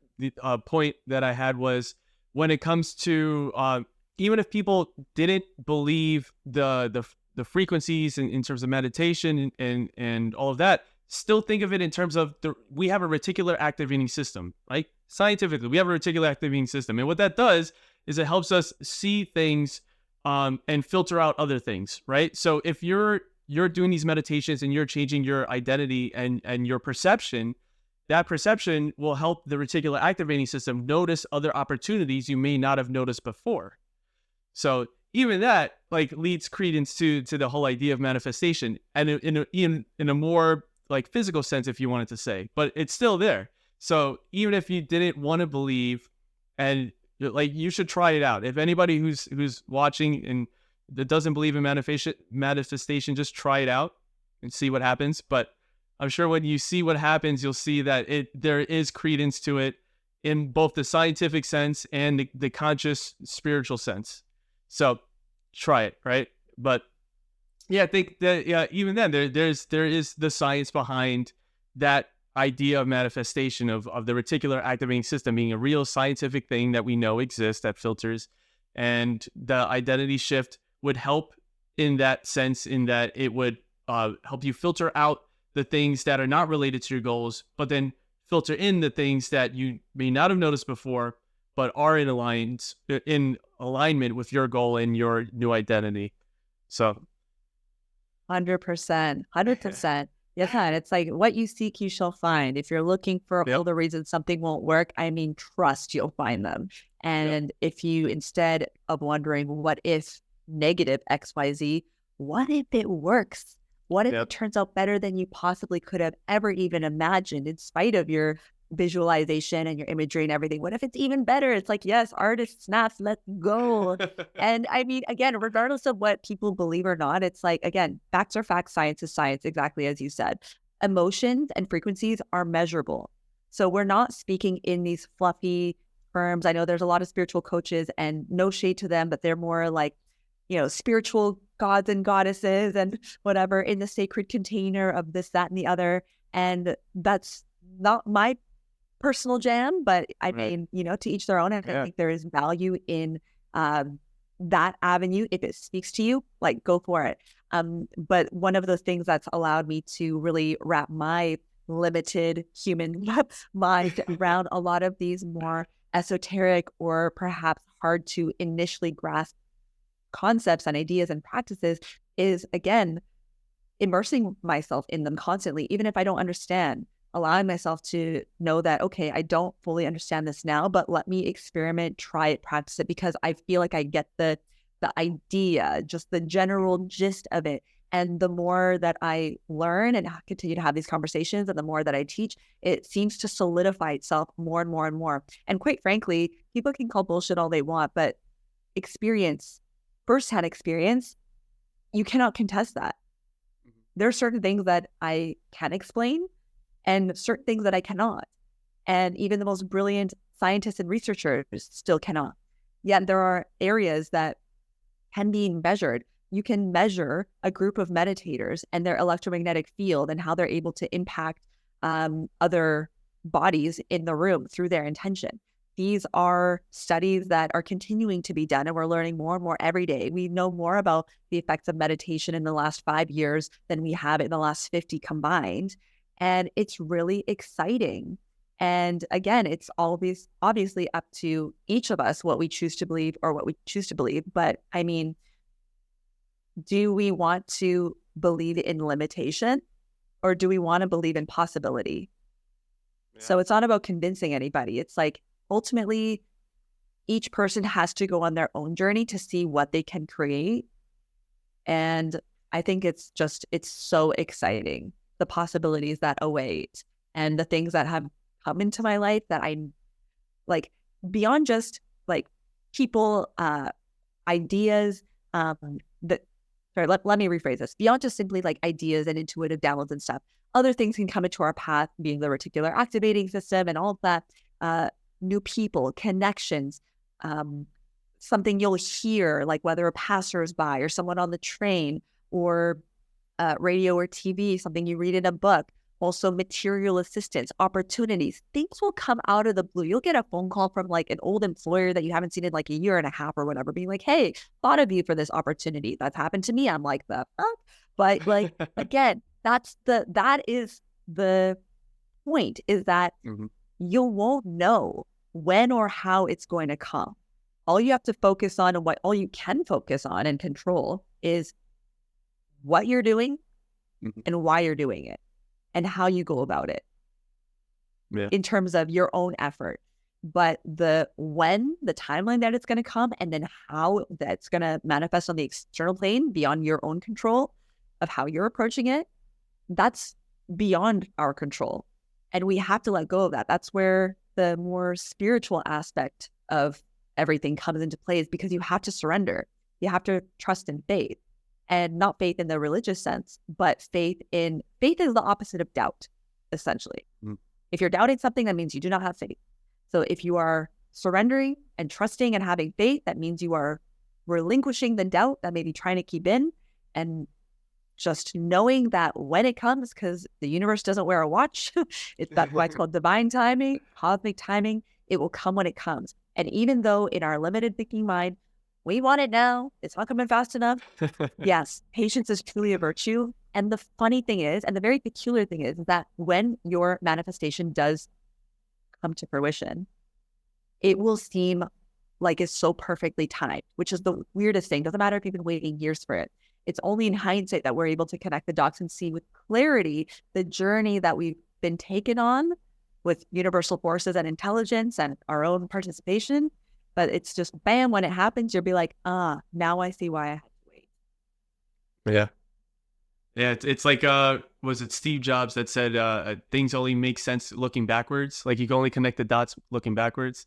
point that I had was, when it comes to even if people didn't believe the frequencies in terms of meditation and all of that, still think of it in terms of we have a reticular activating system, right? Scientifically, we have a reticular activating system. And what that does is it helps us see things and filter out other things, right? So if you're doing these meditations and you're changing your identity and your perception, that perception will help the reticular activating system notice other opportunities you may not have noticed before. So even that, like, leads credence to the whole idea of manifestation, and in a more, like, physical sense, if you wanted to say, but it's still there. So even if you didn't want to believe, and like, you should try it out. If anybody who's watching and that doesn't believe in manifestation, just try it out and see what happens. But I'm sure when you see what happens, you'll see that there is credence to it in both the scientific sense and the conscious spiritual sense. So try it, right? But yeah, I think that even then there is the science behind that idea of manifestation, of the reticular activating system being a real scientific thing that we know exists, that filters, and the identity shift would help in that sense, in that it would help you filter out the things that are not related to your goals, but then filter in the things that you may not have noticed before, but are in alignment with your goal and your new identity. So 100%. Yeah, and it's like, what you seek, you shall find. If you're looking for all the reasons something won't work, I mean, trust you'll find them. And if you, instead of wondering, what if negative XYZ, what if it works? What if Yep. it turns out better than you possibly could have ever even imagined, in spite of your visualization and your imagery and everything? What if it's even better? It's like, yes, artist snaps, let's go. And I mean, again, regardless of what people believe or not, it's like, again, facts are facts, science is science, exactly as you said. Emotions and frequencies are measurable. So we're not speaking in these fluffy terms. I know there's a lot of spiritual coaches, and no shade to them, but they're more like, spiritual gods and goddesses and whatever in the sacred container of this, that, and the other. And that's not my personal jam, but I Right. mean, to each their own. And I Yeah. think there is value in that avenue. If it speaks to you, like, go for it. But one of the things that's allowed me to really wrap my limited human mind around a lot of these more esoteric or perhaps hard to initially grasp concepts and ideas and practices is, again, immersing myself in them constantly, even if I don't understand, allowing myself to know that, okay, I don't fully understand this now, but let me experiment, try it, practice it, because I feel like I get the idea, just the general gist of it. And the more that I learn and continue to have these conversations, and the more that I teach, it seems to solidify itself more and more and more. And quite frankly, people can call bullshit all they want, but experience, firsthand experience, you cannot contest that. There are certain things that I can explain and certain things that I cannot. And even the most brilliant scientists and researchers still cannot. Yet there are areas that can be measured. You can measure a group of meditators and their electromagnetic field and how they're able to impact other bodies in the room through their intention. These are studies that are continuing to be done, and we're learning more and more every day. We know more about the effects of meditation in the last 5 years than we have in the last 50 combined. And it's really exciting. And again, it's always obviously up to each of us what we choose to believe or what we choose to believe. But I mean, do we want to believe in limitation, or do we want to believe in possibility? Yeah. So it's not about convincing anybody. It's like, ultimately, each person has to go on their own journey to see what they can create. And I think it's so exciting, the possibilities that await and the things that have come into my life that I like, beyond just like people, ideas, that, sorry, let me rephrase this, beyond just simply like ideas and intuitive downloads and stuff. Other things can come into our path, being the reticular activating system and all of that, new people, connections, something you'll hear, like whether a passersby or someone on the train or radio or TV, something you read in a book. Also material assistance, opportunities, things will come out of the blue. You'll get a phone call from like an old employer that you haven't seen in like a year and a half or whatever, being like, hey, thought of you for this opportunity. That's happened to me. I'm like, the fuck? But like, again, that is the point, is that Mhm. you won't know when or how it's going to come. All you have to focus on, and all you can focus on and control, is what you're doing Mhm. and why you're doing it and how you go about it Yeah. in terms of your own effort. But the timeline that it's going to come, and then how that's going to manifest on the external plane beyond your own control of how you're approaching it, that's beyond our control. And we have to let go of that. That's where the more spiritual aspect of everything comes into play, is because you have to surrender. You have to trust in faith, and not faith in the religious sense, but faith is the opposite of doubt, essentially. Mm. If you're doubting something, that means you do not have faith. So if you are surrendering and trusting and having faith, that means you are relinquishing the doubt that may be trying to keep in, and just knowing that when it comes, because the universe doesn't wear a watch, that's why it's called divine timing, cosmic timing. It will come when it comes. And even though in our limited thinking mind, we want it now, it's not coming fast enough. Yes, patience is truly a virtue. And the funny thing is, and the very peculiar thing is that when your manifestation does come to fruition, it will seem like it's so perfectly timed, which is the weirdest thing. Doesn't matter if you've been waiting years for it. It's only in hindsight that we're able to connect the dots and see with clarity the journey that we've been taken on with universal forces and intelligence and our own participation. But it's just bam, when it happens, you'll be like, now I see why I had to wait. Yeah. Yeah, it's like was it Steve Jobs that said things only make sense looking backwards? Like you can only connect the dots looking backwards.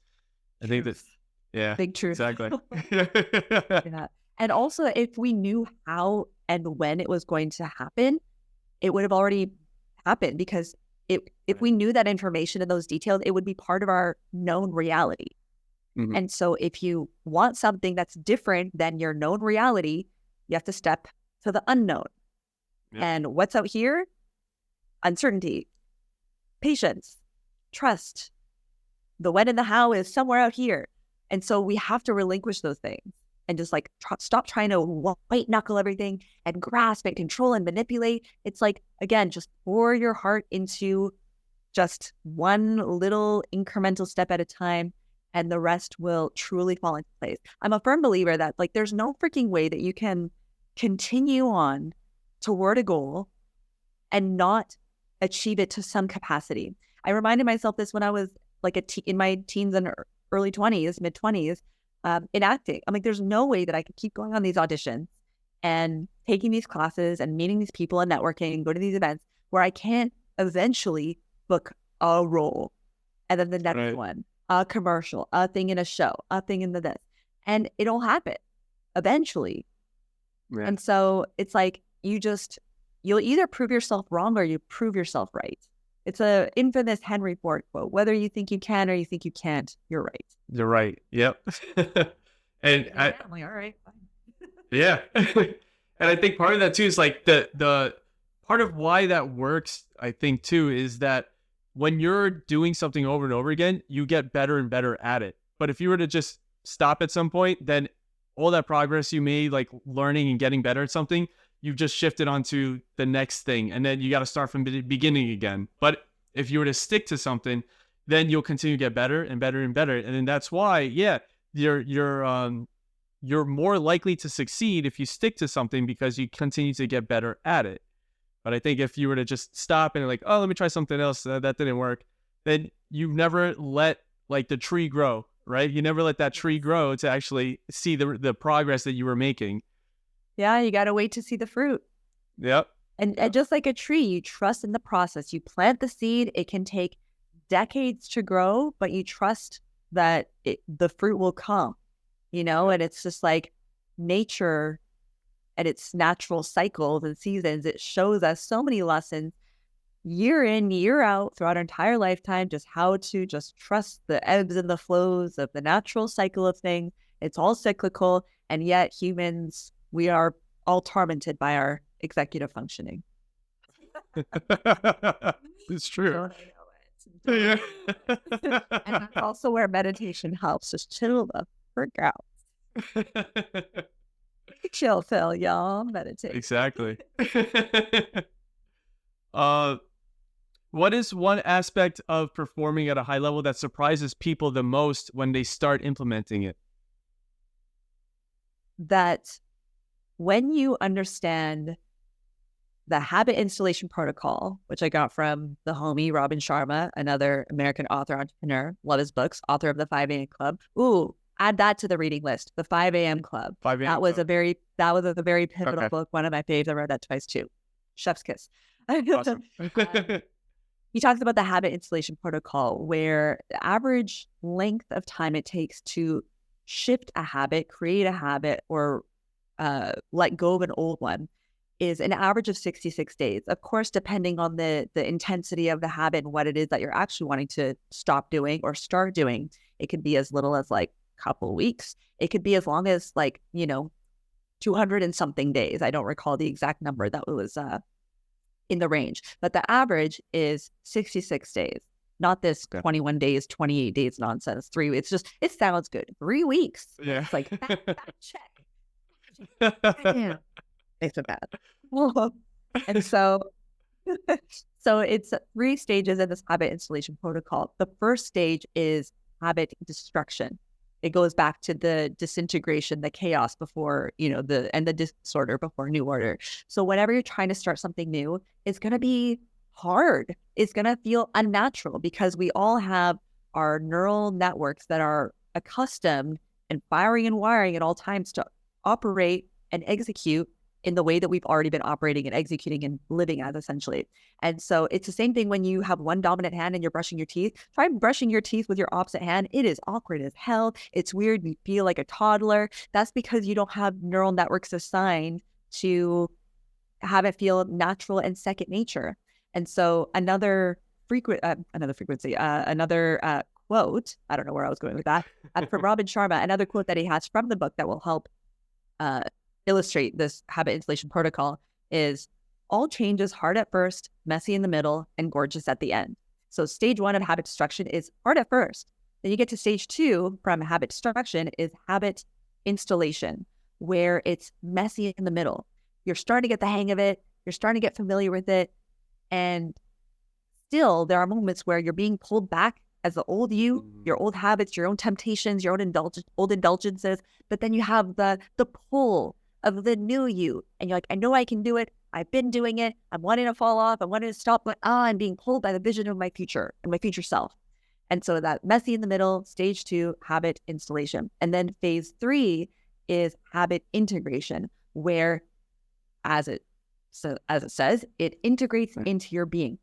I think that, Truth. yeah, Big truth. exactly. Yeah. And also, if we knew how and when it was going to happen, it would have already happened because if Right. we knew that information and those details, it would be part of our known reality. Mhm. And so if you want something that's different than your known reality, you have to step to the unknown. Yep. And what's out here? Uncertainty, patience, trust. The when and the how is somewhere out here. And so we have to relinquish those things and just like stop trying to white knuckle everything and grasp and control and manipulate. It's like, again, just pour your heart into just one little incremental step at a time, and the rest will truly fall into place. I'm a firm believer that like there's no freaking way that you can continue on toward a goal and not achieve it to some capacity. I reminded myself this when I was like in my teens and early 20s, mid 20s, in acting. I'm like, there's no way that I could keep going on these auditions and taking these classes and meeting these people and networking and go to these events where I can't eventually book a role and then the next Right. one, a commercial, a thing in a show, a thing in the this. And it'll happen eventually. Yeah. And so it's like you'll either prove yourself wrong or you prove yourself right. It's a infamous Henry Ford quote. Whether you think you can or you think you can't, you're right. You're right. Yep. And Yeah, I'm like, all right, fine. yeah. And I think part of that too is like the part of why that works, I think too, is that when you're doing something over and over again, you get better and better at it. But if you were to just stop at some point, then all that progress you made, like learning and getting better at something, you've just shifted onto the next thing. And then you got to start from the beginning again. But if you were to stick to something, then you'll continue to get better and better and better. And then that's why, yeah, you're more likely to succeed if you stick to something because you continue to get better at it. But I think if you were to just stop and like, oh, let me try something else, that didn't work, then you never let like the tree grow, right? You never let that tree grow to actually see the progress that you were making. Yeah, you got to wait to see the fruit. Yep. And just like a tree, you trust in the process. You plant the seed. It can take decades to grow, but you trust that the fruit will come, and it's just like nature and its natural cycles and seasons. It shows us so many lessons year in, year out throughout our entire lifetime, just how to just trust the ebbs and the flows of the natural cycle of things. It's all cyclical. And yet humans, we are all tormented by our executive functioning. It's true. Don't I know it? Yeah. And that's also where meditation helps. Just chill the frick out. Chill, Phil, y'all. Meditate. Exactly. uh, what is one aspect of performing at a high level that surprises people the most when they start implementing it? That when you understand the habit installation protocol, which I got from the homie Robin Sharma, another American author, entrepreneur, love his books, author of the 5 a.m. Club. Ooh, add that to the reading list, the 5 a.m. Club. 5 a.m. That was Club. that was a very pivotal Okay. book. One of my faves. I read that twice too. Chef's kiss. Awesome. He talks about the habit installation protocol, where the average length of time it takes to shift a habit, create a habit, or let go of an old one is an average of 66 days. Of course, depending on the intensity of the habit and what it is that you're actually wanting to stop doing or start doing, it could be as little as like a couple weeks. It could be as long as like, 200 and something days. I don't recall the exact number that was in the range, but the average is 66 days. Not this 21 days, 28 days nonsense. It sounds good. 3 weeks. Yeah. It's like that check. Yeah. It's a bad. And so it's 3 stages in this habit installation protocol. The first stage is habit destruction. It goes back to the disintegration, the chaos before, the disorder before new order. So whenever you're trying to start something new, it's going to be hard. It's going to feel unnatural because we all have our neural networks that are accustomed and firing and wiring at all times to operate and execute in the way that we've already been operating and executing and living as, essentially. And so it's the same thing when you have one dominant hand and you're brushing your teeth. Try brushing your teeth with your opposite hand. It is awkward as hell. It's weird. You feel like a toddler. That's because you don't have neural networks assigned to have it feel natural and second nature. And so another quote, I don't know where I was going with that, from Robin Sharma, another quote that he has from the book that will help illustrate this habit installation protocol is, all change is hard at first, messy in the middle, and gorgeous at the end. So stage 1 of habit destruction is hard at first. Then you get to stage 2 from habit destruction is habit installation, where it's messy in the middle. You're starting to get the hang of it. You're starting to get familiar with it. And still, there are moments where you're being pulled back as the old you, your old habits, your own temptations, your own old indulgences. But then you have the pull of the new you. And you're like, I know I can do it. I've been doing it. I'm wanting to fall off. I'm wanting to stop. But I'm being pulled by the vision of my future and my future self. And so that messy in the middle, stage 2, habit installation. And then phase 3 is habit integration, where as it says, it integrates into your being.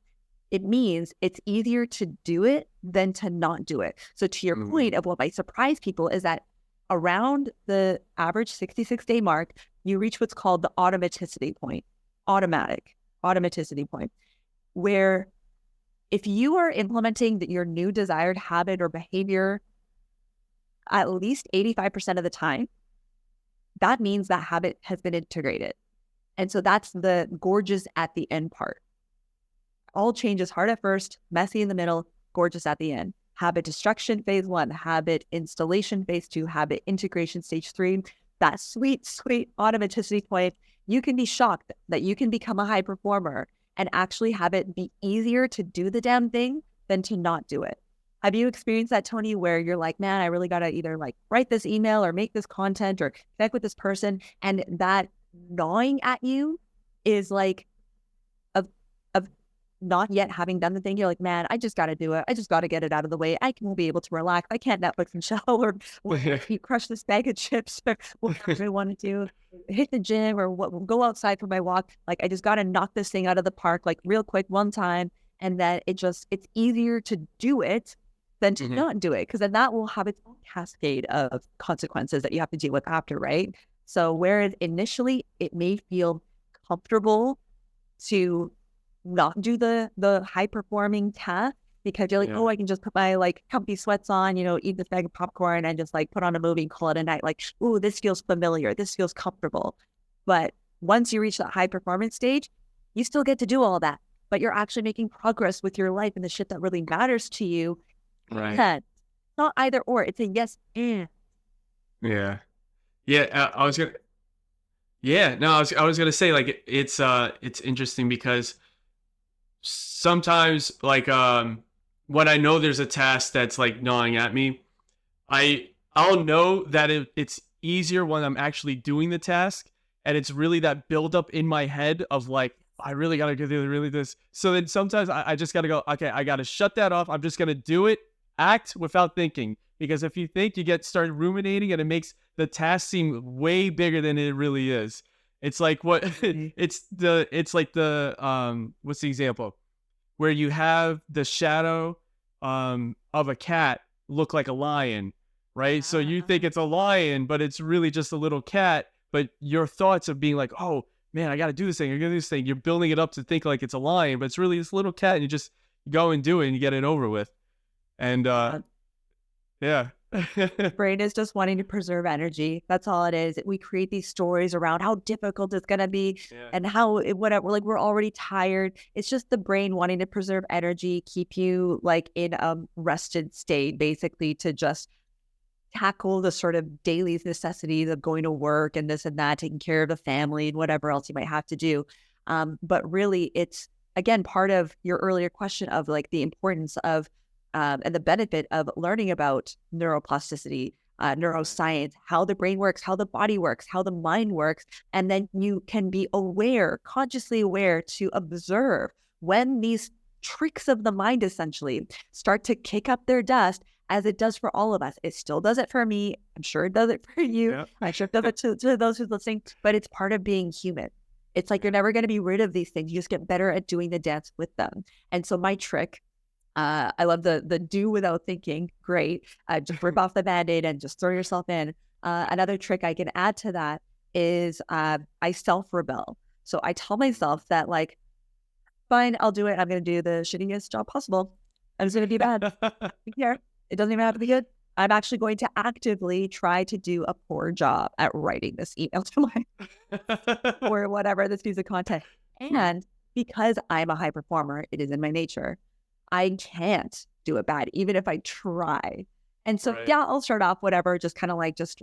It means it's easier to do it than to not do it. So to your point of what might surprise people is that around the average 66-day mark, you reach what's called the automaticity point, automaticity point, where if you are implementing your new desired habit or behavior at least 85% of the time, that means that habit has been integrated. And so that's the gorgeous at the end part. All change is hard at first, messy in the middle, gorgeous at the end. Habit destruction, phase 1, habit installation, phase 2, habit integration, stage 3. That sweet, sweet automaticity point, you can be shocked that you can become a high performer and actually have it be easier to do the damn thing than to not do it. Have you experienced that, Tony, where you're like, man, I really got to either like write this email or make this content or connect with this person, and that gnawing at you is like of not yet having done the thing. You're like, man, I just got to do it. I just got to get it out of the way. I won't be able to relax. I can't Netflix and chill or crush this bag of chips or whatever I want to do, hit the gym or go outside for my walk. Like, I just got to knock this thing out of the park, like real quick one time. And that it's easier to do it than to not do it. Because then that will have its own cascade of consequences that you have to deal with after, right? So whereas initially it may feel comfortable to not do the high performing task because you're like, oh, I can just put my like comfy sweats on, eat this bag of popcorn and just like put on a movie and call it a night. Like, ooh, this feels familiar. This feels comfortable. But once you reach that high performance stage, you still get to do all that, but you're actually making progress with your life and the shit that really matters to you. Right. Yeah. It's not either or. It's a yes and. Yeah. Yeah. I was gonna say, like, it's interesting because sometimes, like, when I know there's a task that's like gnawing at me, I'll know that it's easier when I'm actually doing the task, and it's really that buildup in my head of like, I really gotta do this. So then sometimes I just gotta go, okay, I gotta shut that off. I'm just gonna do it, act without thinking. Because if you think, you start ruminating, and it makes the task seem way bigger than it really is. It's like what it's like the what's the example where you have the shadow of a cat look like a lion, right? So you think it's a lion, but it's really just a little cat. But your thoughts of being like, oh man, I got to do this thing. You're building it up to think like it's a lion, but it's really this little cat, and you just go and do it and you get it over with. And yeah. Brain is just wanting to preserve energy. That's all it is. We create these stories around how difficult it's going to be and how whatever, like we're already tired. It's just the brain wanting to preserve energy, keep you like in a rested state, basically, to just tackle the sort of daily necessities of going to work and this and that, taking care of the family and whatever else you might have to do. But really, it's, again, part of your earlier question of like the importance of and the benefit of learning about neuroplasticity, neuroscience, how the brain works, how the body works, how the mind works. And then you can be aware, consciously aware, to observe when these tricks of the mind essentially start to kick up their dust as it does for all of us. It still does it for me. I'm sure it does it for you. Yeah. I'm sure it does it to those who's listening, but it's part of being human. It's like you're never going to be rid of these things. You just get better at doing the dance with them. And so my trick, I love the do without thinking. Great. Just rip off the Band-Aid and just throw yourself in. Another trick I can add to that is I self-rebel. So I tell myself that like, fine, I'll do it. I'm going to do the shittiest job possible. I'm just going to be bad. Here, it doesn't even have to be good. I'm actually going to actively try to do a poor job at writing this email to my or whatever this piece of content. And because I'm a high performer, it is in my nature. I can't do it bad, even if I try. And so, yeah, I'll start off whatever, just kind of like just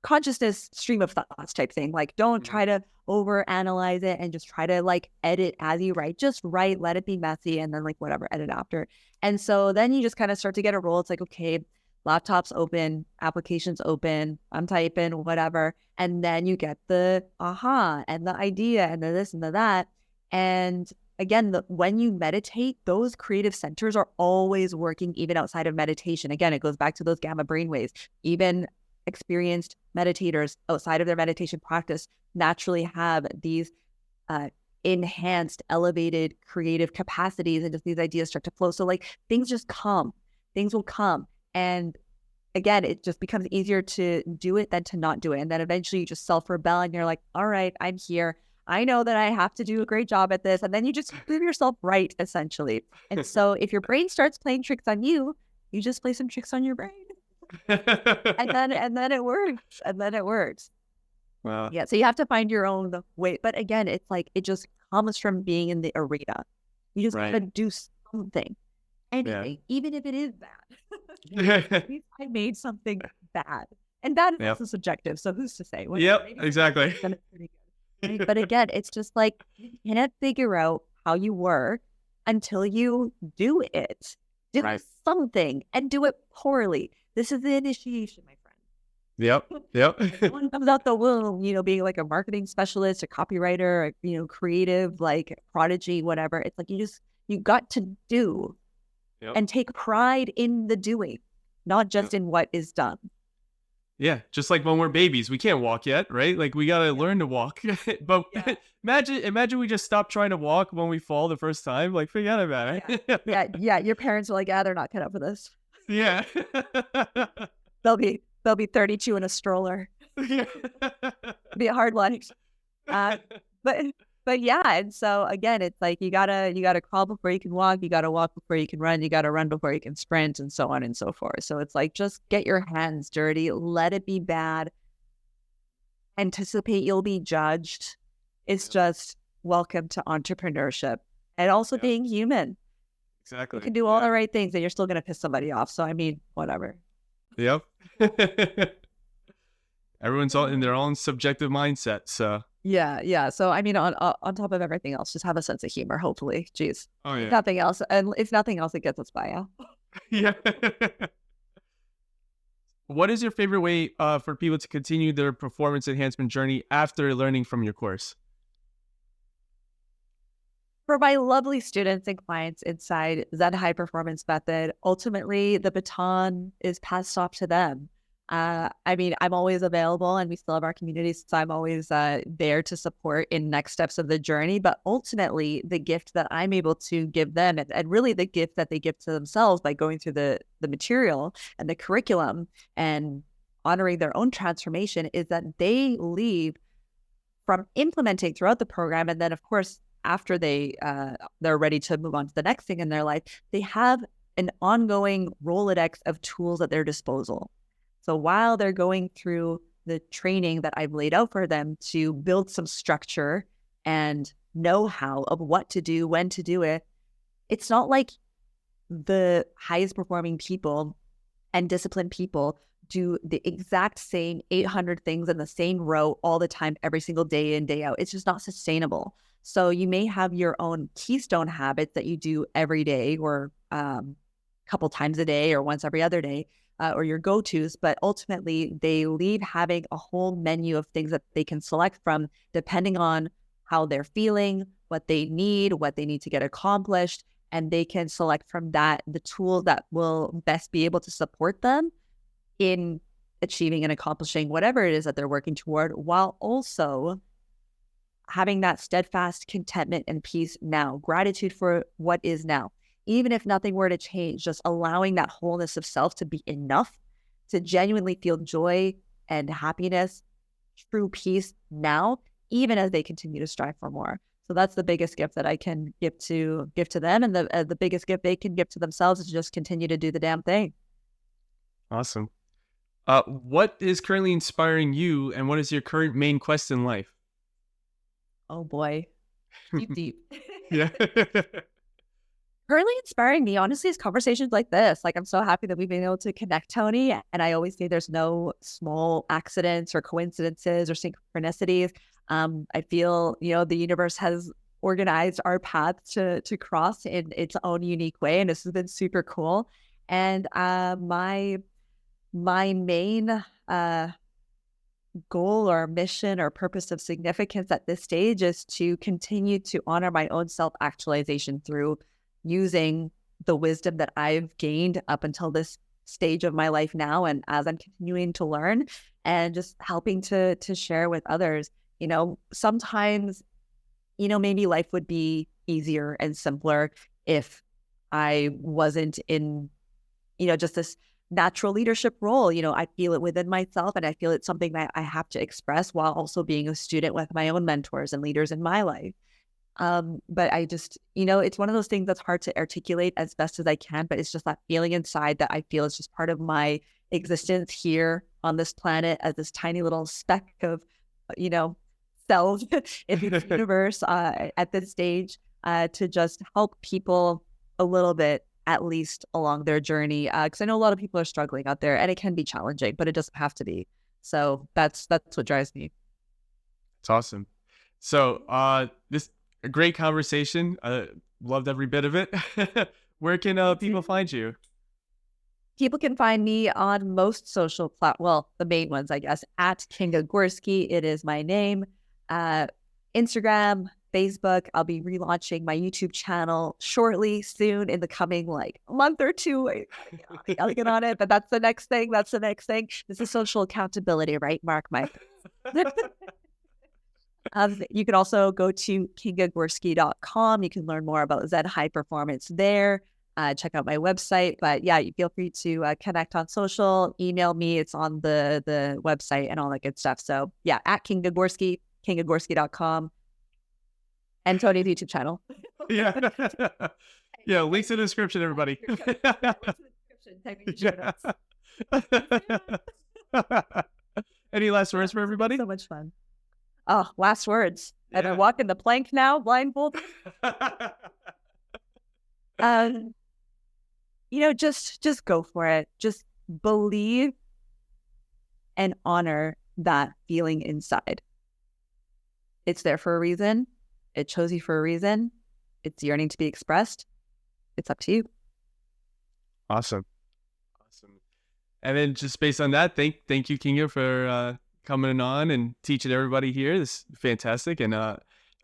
consciousness stream of thoughts type thing. Like, don't try to over analyze it and just try to like edit as you write. Just write, let it be messy, and then like whatever, edit after. And so then you just kind of start to get a roll. It's like, okay, laptop's open, applications open, I'm typing, whatever. And then you get the aha and the idea and the this and the that. And again, when you meditate, those creative centers are always working even outside of meditation. Again, it goes back to those gamma brainwaves. Even experienced meditators outside of their meditation practice naturally have these enhanced, elevated creative capacities, and just these ideas start to flow. So like things just come, things will come. And again, it just becomes easier to do it than to not do it. And then eventually you just self-rebel and you're like, all right, I'm here. I know that I have to do a great job at this. And then you just prove yourself right, essentially. And so if your brain starts playing tricks on you, you just play some tricks on your brain. and then it works. And then it works. Wow. Yeah. So you have to find your own way. But again, it's like it just comes from being in the arena. You just gotta do something. Anything, even if it is bad. At least I made something bad. And that is also subjective. So who's to say? Exactly. Then it's pretty good. Right? But again, it's just like you can't figure out how you work until you do it. Do something and do it poorly. This is the initiation, my friend. Yep. Someone comes out the womb, being like a marketing specialist, a copywriter, creative, like prodigy, whatever. It's like you got to do and take pride in the doing, not just in what is done. Yeah, just like when we're babies, we can't walk yet, right? Like we gotta learn to walk. But imagine we just stop trying to walk when we fall the first time. Like forget about it. Yeah. Your parents are like, they're not cut up for this. Yeah. They'll be 32 in a stroller. Be a hard life. But yeah, and so again, it's like you gotta crawl before you can walk, you gotta walk before you can run, you gotta run before you can sprint, and so on and so forth. So it's like just get your hands dirty, let it be bad, anticipate you'll be judged. It's just welcome to entrepreneurship and also being human. Exactly. You can do all the right things and you're still gonna piss somebody off. So I mean, whatever. Yep. Everyone's all in their own subjective mindset, so. Yeah. So I mean, on top of everything else, just have a sense of humor. Hopefully, jeez. Oh yeah. If nothing else, and if nothing else, it gets us by. Yeah. What is your favorite way for people to continue their performance enhancement journey after learning from your course? For my lovely students and clients inside Zen High Performance Method, ultimately the baton is passed off to them. I mean, I'm always available and we still have our communities, so I'm always there to support in next steps of the journey. But ultimately, the gift that I'm able to give them, and really the gift that they give to themselves by going through the material and the curriculum and honoring their own transformation, is that they leave from implementing throughout the program. And then, of course, after they're ready to move on to the next thing in their life, they have an ongoing Rolodex of tools at their disposal. So while they're going through the training that I've laid out for them to build some structure and know-how of what to do, when to do it, it's not like the highest performing people and disciplined people do the exact same 800 things in the same row all the time, every single day in, day out. It's just not sustainable. So you may have your own keystone habits that you do every day or a couple times a day or once every other day. Or your go-tos, but ultimately they leave having a whole menu of things that they can select from depending on how they're feeling, what they need to get accomplished. and they can select from that the tool that will best be able to support them in achieving and accomplishing whatever it is that they're working toward, while also having that steadfast contentment and peace now, gratitude for what is now. Even if nothing were to change, just allowing that wholeness of self to be enough to genuinely feel joy and happiness, true peace now, even as they continue to strive for more. So that's the biggest gift that I can give to them, and the biggest gift they can give to themselves is just continue to do the damn thing. Awesome. What is currently inspiring you, and what is your current main quest in life? Oh boy, deep. Yeah. Currently inspiring me, honestly, is conversations like this. Like, I'm so happy that we've been able to connect, Tony. And I always say there's no small accidents or coincidences or synchronicities. I feel, the universe has organized our paths to cross in its own unique way. And this has been super cool. And my main goal or mission or purpose of significance at this stage is to continue to honor my own self-actualization through using the wisdom that I've gained up until this stage of my life now, and as I'm continuing to learn, and just helping to share with others. Sometimes, maybe life would be easier and simpler if I wasn't in, just this natural leadership role. I feel it within myself, and I feel it's something that I have to express while also being a student with my own mentors and leaders in my life. But I just, it's one of those things that's hard to articulate as best as I can, but it's just that feeling inside that I feel is just part of my existence here on this planet as this tiny little speck of, cells in the universe at this stage, to just help people a little bit, at least along their journey. Because I know a lot of people are struggling out there, and it can be challenging, but it doesn't have to be. So that's what drives me. It's awesome. So this a great conversation. Loved every bit of it. Where can people find you? People can find me on most social well, the main ones, I guess, at Kinga Gorski. It is my name. Instagram, Facebook. I'll be relaunching my YouTube channel shortly, soon, in the coming month or two. I'll get on it, but that's the next thing. This is social accountability, right? Mark my. You can also go to kingagorski.com. You can learn more about Zen High Performance there. Check out my website. But yeah, you feel free to connect on social, email me. It's on the website and all that good stuff. So yeah, at Kinga Gorski, kingagorski.com, and Tony's YouTube channel. Yeah. Yeah, links in the description, everybody. Any last words for everybody? So much fun. Oh, last words. Yeah. I've been walking the plank now, blindfolded. Just go for it. Just believe and honor that feeling inside. It's there for a reason. It chose you for a reason. It's yearning to be expressed. It's up to you. Awesome. And then just based on that, thank you, Kinga, for coming on and teaching everybody here. This is fantastic. And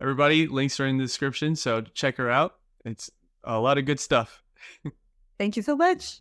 everybody, links are in the description, so check her out. It's a lot of good stuff. Thank you so much.